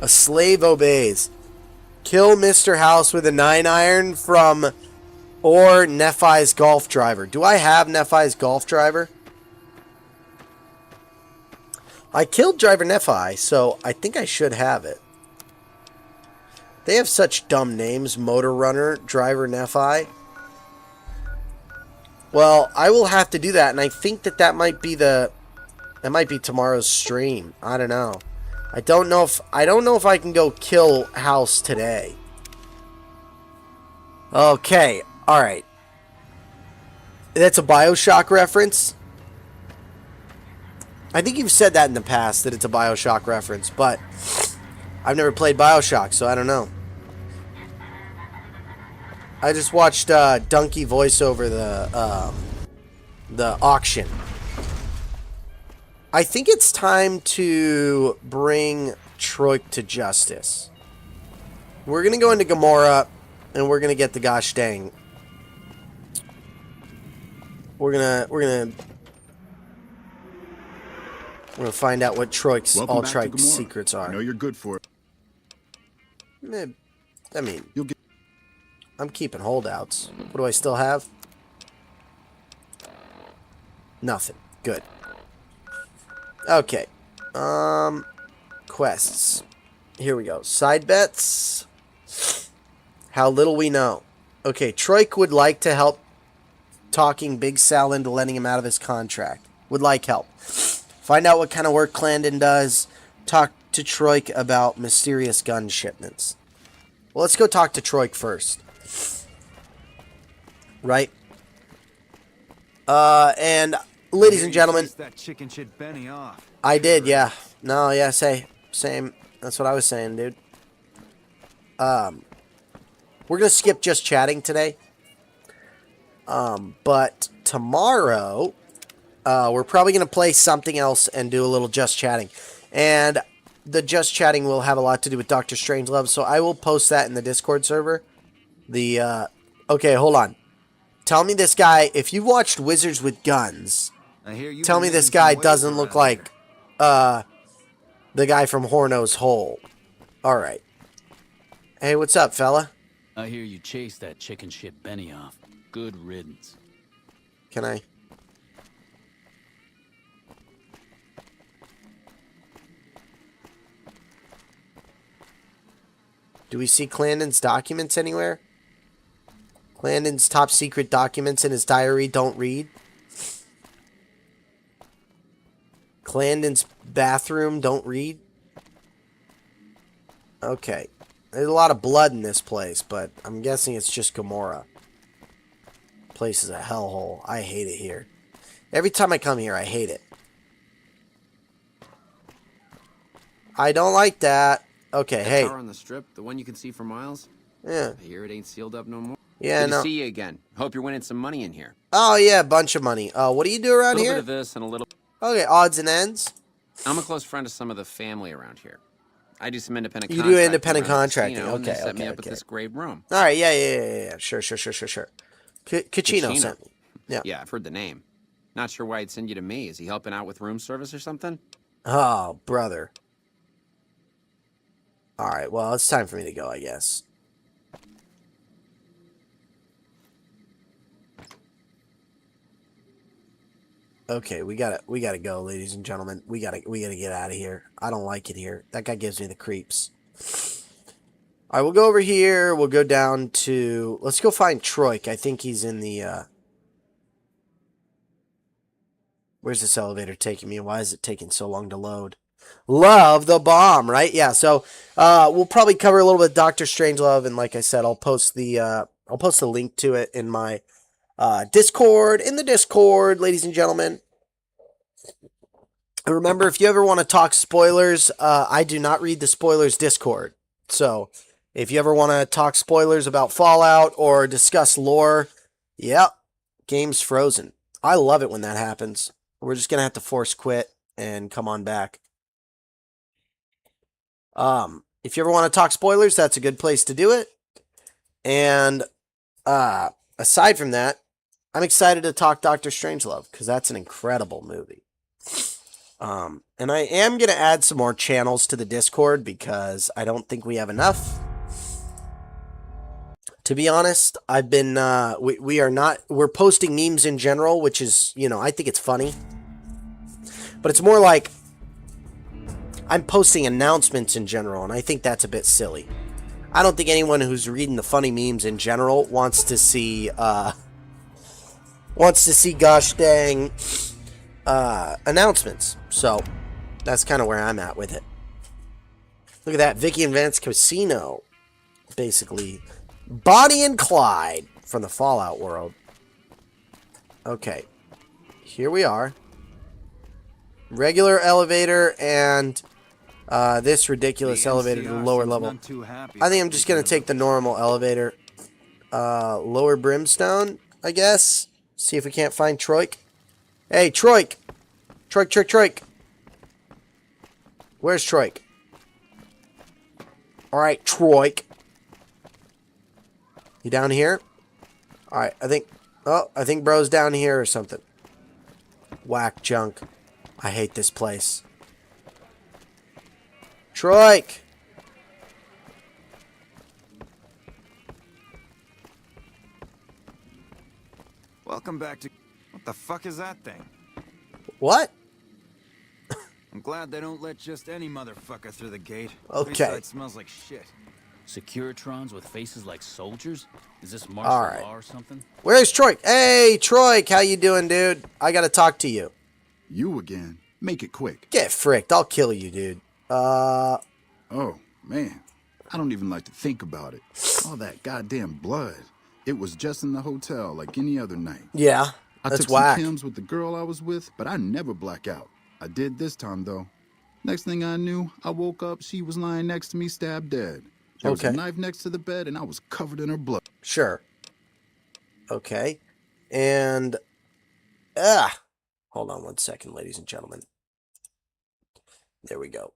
A slave obeys. Kill Mr. House with a 9-iron from or Nephi's golf driver. Do I have Nephi's golf driver? I killed Driver Nephi, so I think I should have it. They have such dumb names. Motor Runner, Driver Nephi. Well, I will have to do that, and I think that might be tomorrow's stream. I don't know. I don't know if I can go kill House today. Okay, all right. That's a BioShock reference. I think you've said that in the past, that it's a BioShock reference, but I've never played BioShock, so I don't know. I just watched Donkey voice over the auction. I think it's time to bring Troik to justice. We're gonna go into Gamora, and we're gonna get the gosh dang. We're gonna find out what Troik's Ultrike's secrets are. I know you're good for it. I mean, I'm keeping holdouts. What do I still have? Nothing. Good. Okay. Quests. Here we go. Side bets. How little we know. Okay, Troik would like to help talking Big Sal into letting him out of his contract. Would like help. Find out what kind of work Clandon does. Talk to Troik about mysterious gun shipments. Well, let's go talk to Troik first. Right? And ladies and gentlemen, That chicken shit Benny off. I did, yeah. No, yeah, same. That's what I was saying, dude. We're gonna skip just chatting today. But tomorrow, we're probably gonna play something else and do a little just chatting. And the just chatting will have a lot to do with Doctor Strangelove, so I will post that in the Discord server. Okay, hold on. Tell me this guy, if you watched Wizards with Guns, tell me this guy doesn't look like the guy from Horno's Hole. Alright. Hey, what's up, fella? I hear you chased that chicken shit Benny off. Good riddance. Can I? Do we see Clandon's documents anywhere? Clandon's top secret documents in his diary, don't read. Clandon's bathroom, don't read. Okay. There's a lot of blood in this place, but I'm guessing it's just Gomorrah. Place is a hellhole. I hate it here. Every time I come here, I hate it. I don't like that. Okay, hey. Tower on the strip, the one you can see for miles? Yeah. I hear it ain't sealed up no more. Yeah, Good no. to see you again. Hope you're winning some money in here. Oh, yeah, a bunch of money. What do you do around A little here? bit of this and a little... Okay, odds and ends. I'm a close friend of some of the family around here. I do some independent You do contracting. independent around the contracting. casino, and they Okay, set me okay, up with okay. this great room. All right, yeah. Sure. Cachino sent me. Yeah. Yeah, I've heard the name. Not sure why he'd send you to me. Is he helping out with room service or something? Oh, brother. All right, well, it's time for me to go, I guess. Okay, we gotta go, ladies and gentlemen. We gotta get out of here. I don't like it here. That guy gives me the creeps. All right, we'll go over here. We'll go down to... Let's go find Troik. I think he's in the... Where's this elevator taking me? Why is it taking so long to load? Love the bomb, right? Yeah, so we'll probably cover a little bit of Doctor Strangelove, and like I said, I'll post the link to it in my Discord, ladies and gentlemen. And remember, if you ever want to talk spoilers, I do not read the spoilers Discord. So, if you ever want to talk spoilers about Fallout or discuss lore, yep, game's frozen. I love it when that happens. We're just going to have to force quit and come on back. If you ever want to talk spoilers, that's a good place to do it. And aside from that, I'm excited to talk Doctor Strangelove because that's an incredible movie. And I am going to add some more channels to the Discord because I don't think we have enough. To be honest, I've been, we're posting memes in general, which is, I think it's funny. But it's more like I'm posting announcements in general, and I think that's a bit silly. I don't think anyone who's reading the funny memes in general wants to see gosh dang announcements. So that's kind of where I'm at with it. Look at that, Vicky and Vance Casino, basically Bonnie and Clyde from the Fallout world. Okay, here we are. Regular elevator and this ridiculous elevator to the lower level. I think I'm just going to take the normal elevator. Lower Brimstone, I guess. See if we can't find Troik. Hey, Troik! Troik! Where's Troik? Alright, Troik. You down here? Alright, I think bro's down here or something. Whack junk. I hate this place. Troik! Welcome back to... What the fuck is that thing? What? I'm glad they don't let just any motherfucker through the gate. Okay. Besides, it smells like shit. Securitrons with faces like soldiers? Is this All martial right. law or something? Where's Troik? Hey, Troik, how you doing, dude? I gotta talk to you. You again. Make it quick. Get fricked. I'll kill you, dude. Oh, man. I don't even like to think about it. All that goddamn blood. It was just in the hotel like any other night. Yeah, I that's took whack. some Kims with the girl I was with, but I never black out. I did this time, though. Next thing I knew, I woke up, she was lying next to me, stabbed dead. There was a Okay. knife next to the bed, and I was covered in her blood. Sure. Okay. And, hold on one second, ladies and gentlemen. There we go.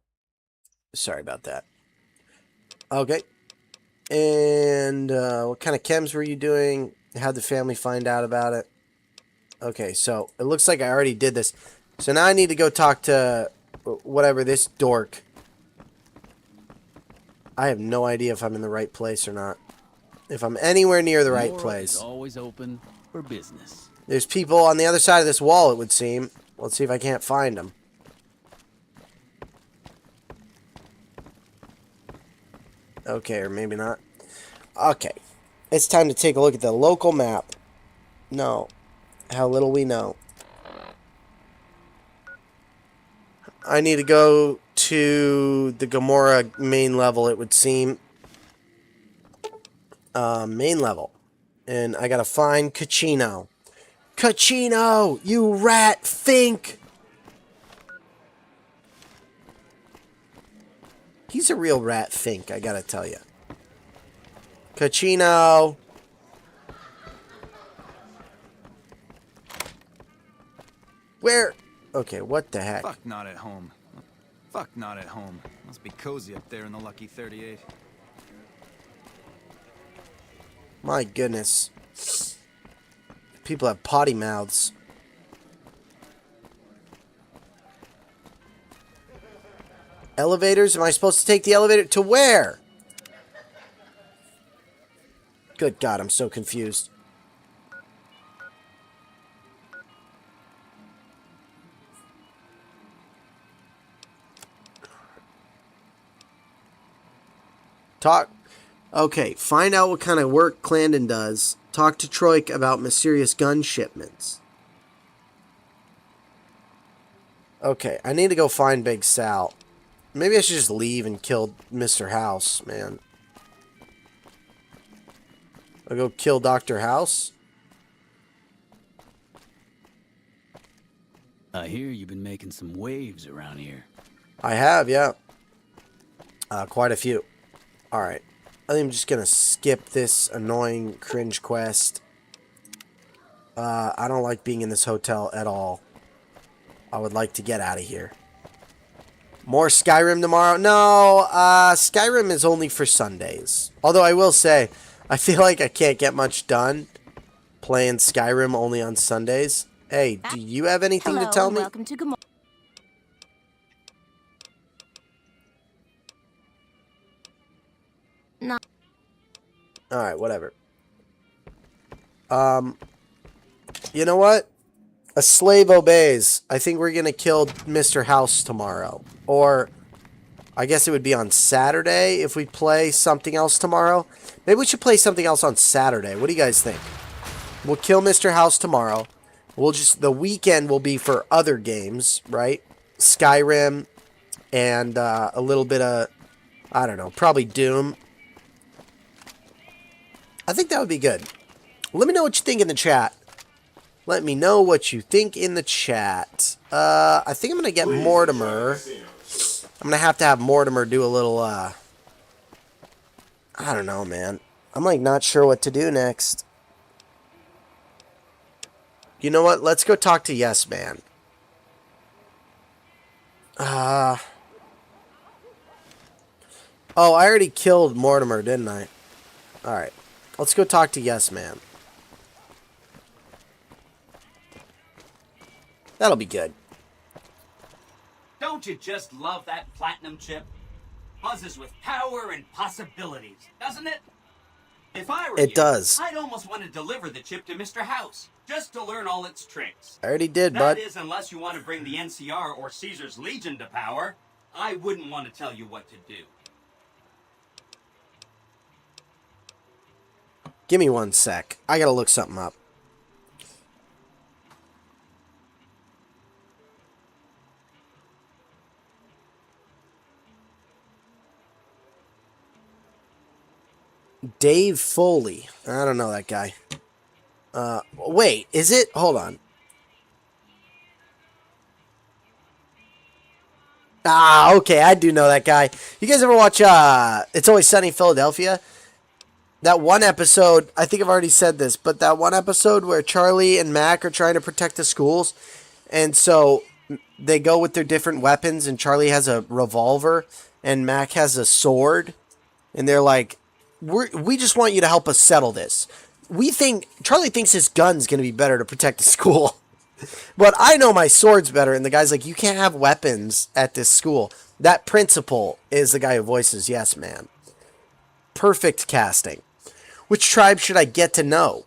Sorry about that. Okay. And, what kind of chems were you doing? How'd the family find out about it? Okay, so it looks like I already did this. So now I need to go talk to whatever, this dork. I have no idea if I'm in the right place or not. If I'm anywhere near the right Nora place. is always open for business. There's people on the other side of this wall, it would seem. Let's see if I can't find them. Okay, or maybe not. Okay. It's time to take a look at the local map. No. How little we know. I need to go to the Gamora main level, it would seem. Main level. And I gotta find Kachino. Kachino! You rat fink! He's a real rat fink, I gotta tell you. Kachino! Where? Okay, what the heck? Fuck not at home. Fuck not at home. Must be cozy up there in the Lucky 38. My goodness. People have potty mouths. Elevators? Am I supposed to take the elevator? To where? Good God, I'm so confused. Talk. Okay, find out what kind of work Clarendon does. Talk to Troik about mysterious gun shipments. Okay, I need to go find Big Sal. Maybe I should just leave and kill Mr. House, man. I'll go kill Dr. House. I hear you've been making some waves around here. I have, yeah. Quite a few. Alright. I think I'm just gonna skip this annoying cringe quest. I don't like being in this hotel at all. I would like to get out of here. More Skyrim tomorrow? No, Skyrim is only for Sundays. Although I will say, I feel like I can't get much done playing Skyrim only on Sundays. Hey, do you have anything to tell me? Welcome to Gamora. No. Alright, whatever. You know what? A slave obeys. I think we're gonna kill Mr. House tomorrow. Or, I guess it would be on Saturday if we play something else tomorrow. Maybe we should play something else on Saturday. What do you guys think? We'll kill Mr. House tomorrow. The weekend will be for other games, right? Skyrim and a little bit of, I don't know, probably Doom. I think that would be good. Let me know what you think in the chat. Let me know what you think in the chat. I think I'm going to get Mortimer. I'm going to have Mortimer do a little, I don't know, man. I'm, like, not sure what to do next. You know what? Let's go talk to Yes Man. Oh, I already killed Mortimer, didn't I? Alright. Let's go talk to Yes Man. That'll be good. Don't you just love that platinum chip? Buzzes with power and possibilities, doesn't it? If I were It does. I'd almost want to deliver the chip to Mr. House, just to learn all its tricks. I already did, bud. That is, unless you want to bring the NCR or Caesar's Legion to power. I wouldn't want to tell you what to do. Give me one sec. I gotta look something up. Dave Foley. I don't know that guy. Wait, is it? Hold on. Ah, okay, I do know that guy. You guys ever watch It's Always Sunny in Philadelphia? That one episode, I think I've already said this, but that one episode where Charlie and Mac are trying to protect the schools, and so they go with their different weapons, and Charlie has a revolver, and Mac has a sword, and they're like, we just want you to help us settle this. Charlie thinks his gun's going to be better to protect the school. But I know my sword's better. And the guy's like, you can't have weapons at this school. That principal is the guy who voices Yes Man. Perfect casting. Which tribe should I get to know?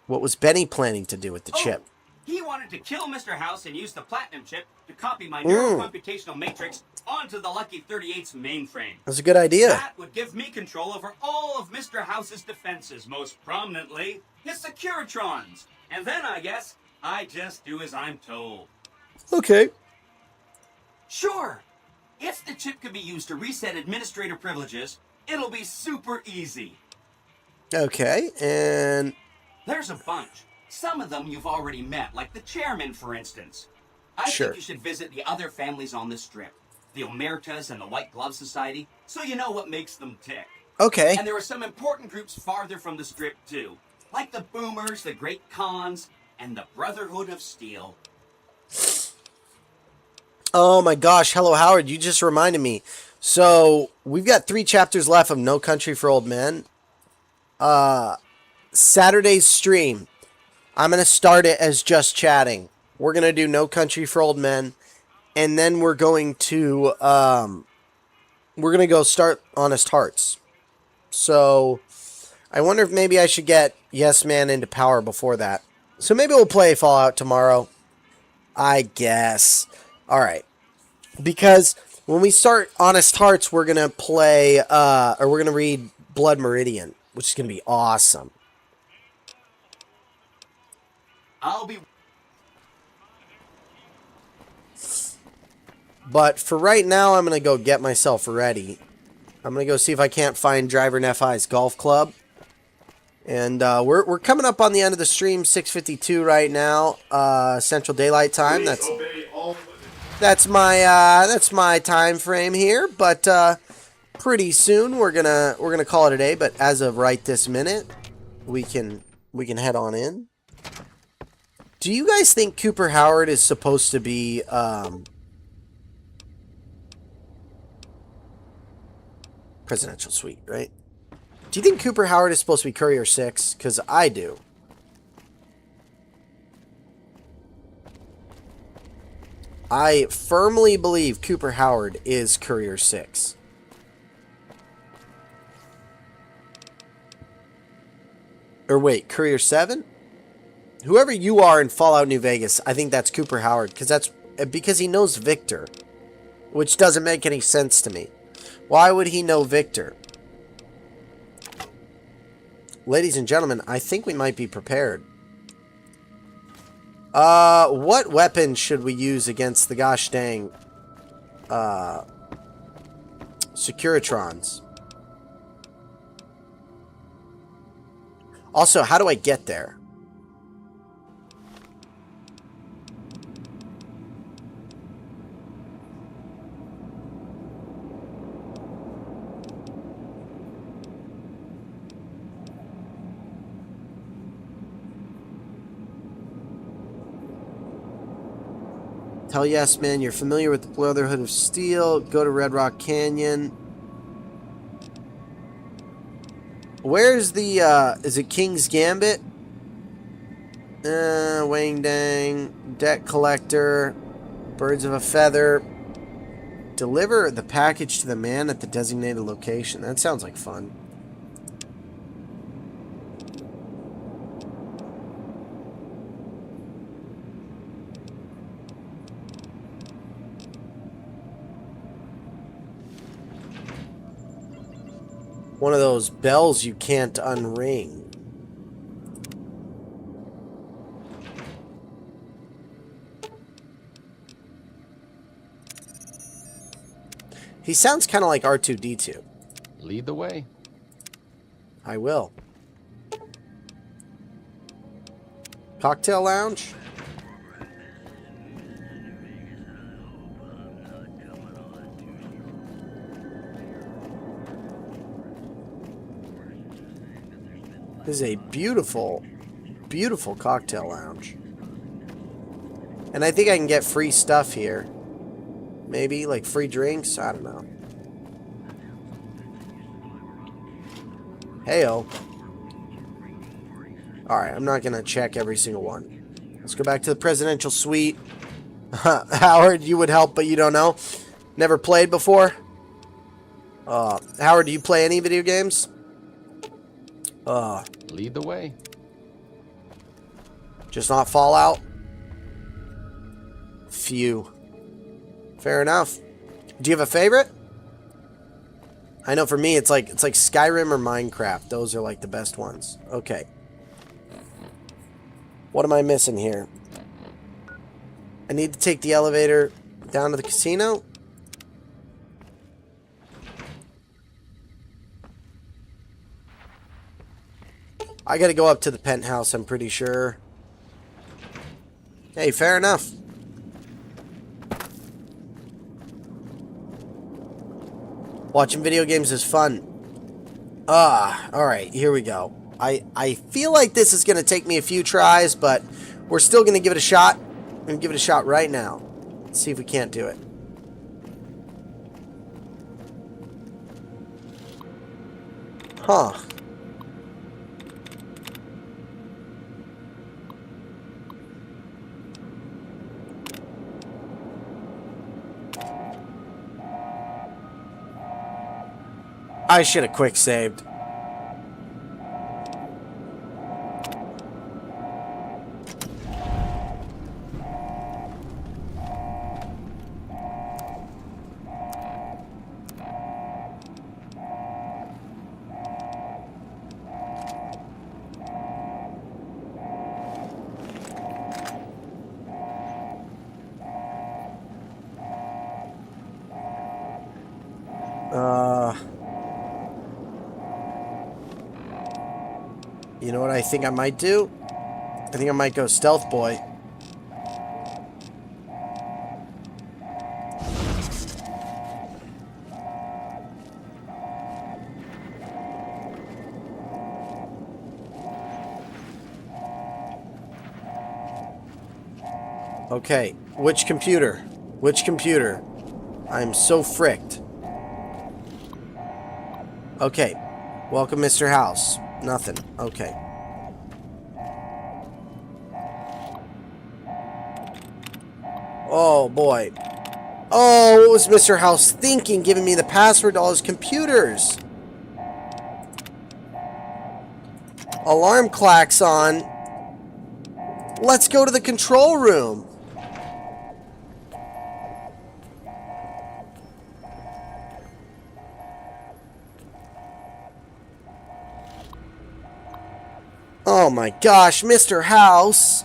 What was Benny planning to do with the chip? He wanted to kill Mr. House and use the platinum chip to copy my neurocomputational matrix onto the Lucky 38's mainframe. That's a good idea. That would give me control over all of Mr. House's defenses, most prominently his Securitrons. And then, I guess, I just do as I'm told. Okay. Sure. If the chip can be used to reset administrator privileges, it'll be super easy. Okay, and... There's a bunch. Some of them you've already met, like the chairman, for instance. I think you should visit the other families on the strip. The Omertas and the White Glove Society, so you know what makes them tick. Okay. And there are some important groups farther from the strip, too. Like the Boomers, the Great KAHNS, and the Brotherhood of Steel. Oh my gosh, hello Howard, you just reminded me. So, we've got 3 chapters left of No Country for Old Men. Saturday's stream, I'm going to start it as just chatting. We're going to do No Country for Old Men. And then we're going to go start Honest Hearts. So, I wonder if maybe I should get Yes Man into power before that. So maybe we'll play Fallout tomorrow. I guess. Alright. Because when we start Honest Hearts, we're going to play, or we're going to read Blood Meridian, which is going to be awesome. I'll be... But for right now, I'm going to go get myself ready. I'm going to go see if I can't find Driver Nephi's golf club. And we're coming up on the end of the stream, 6:52 right now, Central Daylight Time. That's my time frame here. But pretty soon we're gonna call it a day. But as of right this minute, we can head on in. Do you guys think Cooper Howard is supposed to be presidential suite, right? Do you think Cooper Howard is supposed to be Courier 6? Because I do. I firmly believe Cooper Howard is Courier 6. Or wait, Courier 7? Whoever you are in Fallout New Vegas, I think that's Cooper Howard. Because he knows Victor. Which doesn't make any sense to me. Why would he know Victor? Ladies and gentlemen, I think we might be prepared. What weapon should we use against the gosh dang Securitrons? Also, how do I get there? Hell yes, man. You're familiar with the Brotherhood of Steel. Go to Red Rock Canyon. Where's the, is it King's Gambit? Wang Dang. Debt Collector. Birds of a Feather. Deliver the package to the man at the designated location. That sounds like fun. One of those bells you can't unring. He sounds kind of like R2-D2. Lead the way. I will. Cocktail lounge? This is a beautiful, beautiful cocktail lounge. And I think I can get free stuff here. Maybe, like free drinks? I don't know. Heyo. Alright, I'm not going to check every single one. Let's go back to the presidential suite. Howard, you would help, but you don't know. Never played before? Howard, do you play any video games? Lead the way. Just not Fallout? Few. Fair enough. Do you have a favorite? I know for me it's like Skyrim or Minecraft. Those are like the best ones. Okay. What am I missing here? I need to take the elevator down to the casino. I gotta go up to the penthouse, I'm pretty sure. Hey, fair enough. Watching video games is fun. Alright, here we go. I feel like this is gonna take me a few tries, but we're still gonna give it a shot. I'm gonna give it a shot right now. Let's see if we can't do it. Huh. I should have quick saved. You know what I think I might do? I think I might go stealth boy. Okay, which computer? Which computer? I'm so fricked. Okay, welcome Mr. House. Nothing. Okay. Oh, boy. Oh, what was Mr. House thinking, giving me the password to all his computers? Alarm clacks on. Let's go to the control room. Oh my gosh, Mr. House.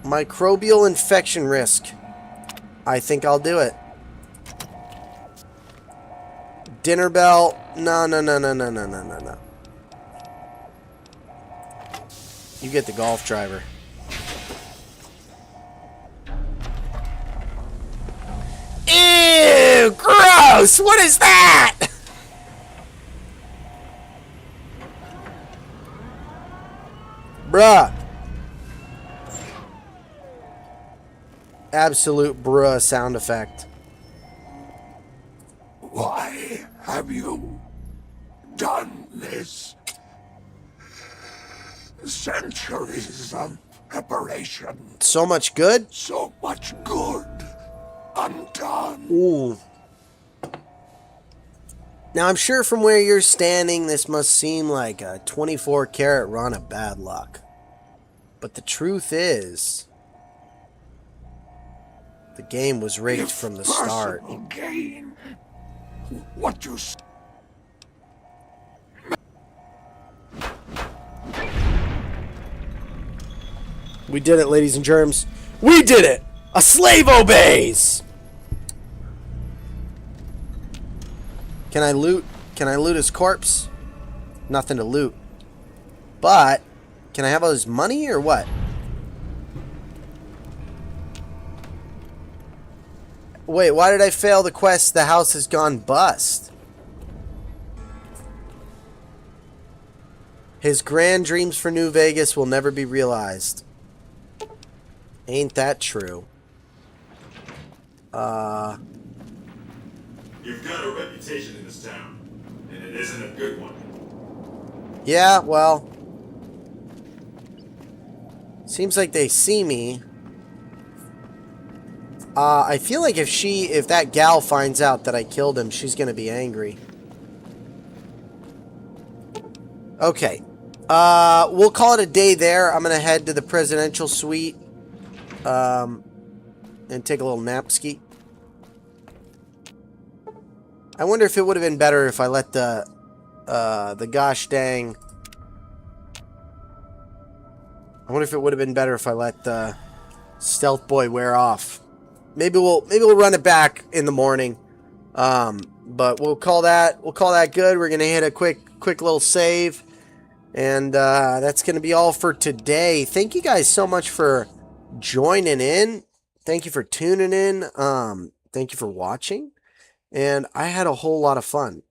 Microbial infection risk. I think I'll do it. Dinner bell. No. You get the golf driver. Ew, gross. What is that? Bruh. Absolute bruh sound effect. Why have you done this? Centuries of preparation. So much good? So much good undone. Ooh. Now, I'm sure from where you're standing, this must seem like a 24-karat run of bad luck. But the truth is, the game was rigged from the start. Gain. What you... We did it, ladies and germs. We did it! A slave obeys! Can I loot? Can I loot his corpse? Nothing to loot. But, can I have all his money or what? Wait, why did I fail the quest? The house has gone bust. His grand dreams for New Vegas will never be realized. Ain't that true? You've got a reputation in this town, and it isn't a good one. Yeah, well, seems like they see me. I feel like if that gal finds out that I killed him, she's gonna be angry. Okay. We'll call it a day there. I'm gonna head to the presidential suite. and take a little nap ski. I wonder if it would have been better if I let the gosh dang. I wonder if it would have been better if I let the stealth boy wear off. Maybe we'll run it back in the morning. But we'll call that good. We're gonna hit a quick little save, and that's gonna be all for today. Thank you guys so much for joining in. Thank you for tuning in. Thank you for watching, and I had a whole lot of fun.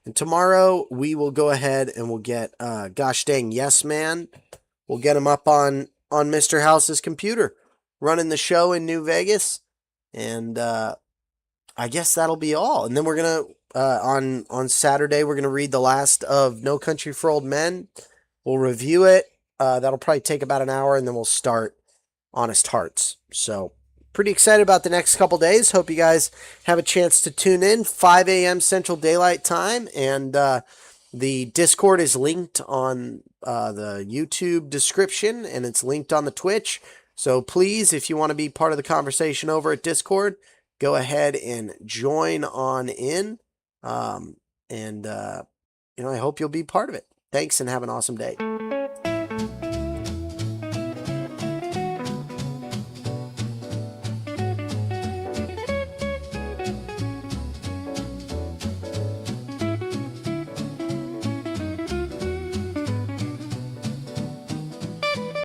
And tomorrow we will go ahead and we'll get gosh dang yes man. We'll get him up on Mr. House's computer, running the show in New Vegas, and I guess that'll be all. And then we're gonna on Saturday we're gonna read the last of No Country for Old Men. We'll review it. That'll probably take about an hour, and then we'll start Honest Hearts. So pretty excited about the next couple days. Hope you guys have a chance to tune in. 5 a.m. Central Daylight Time, and the Discord is linked on the YouTube description, and it's linked on the Twitch. So please, if you want to be part of the conversation over at Discord, go ahead and join on in. I hope you'll be part of it. Thanks, and have an awesome day.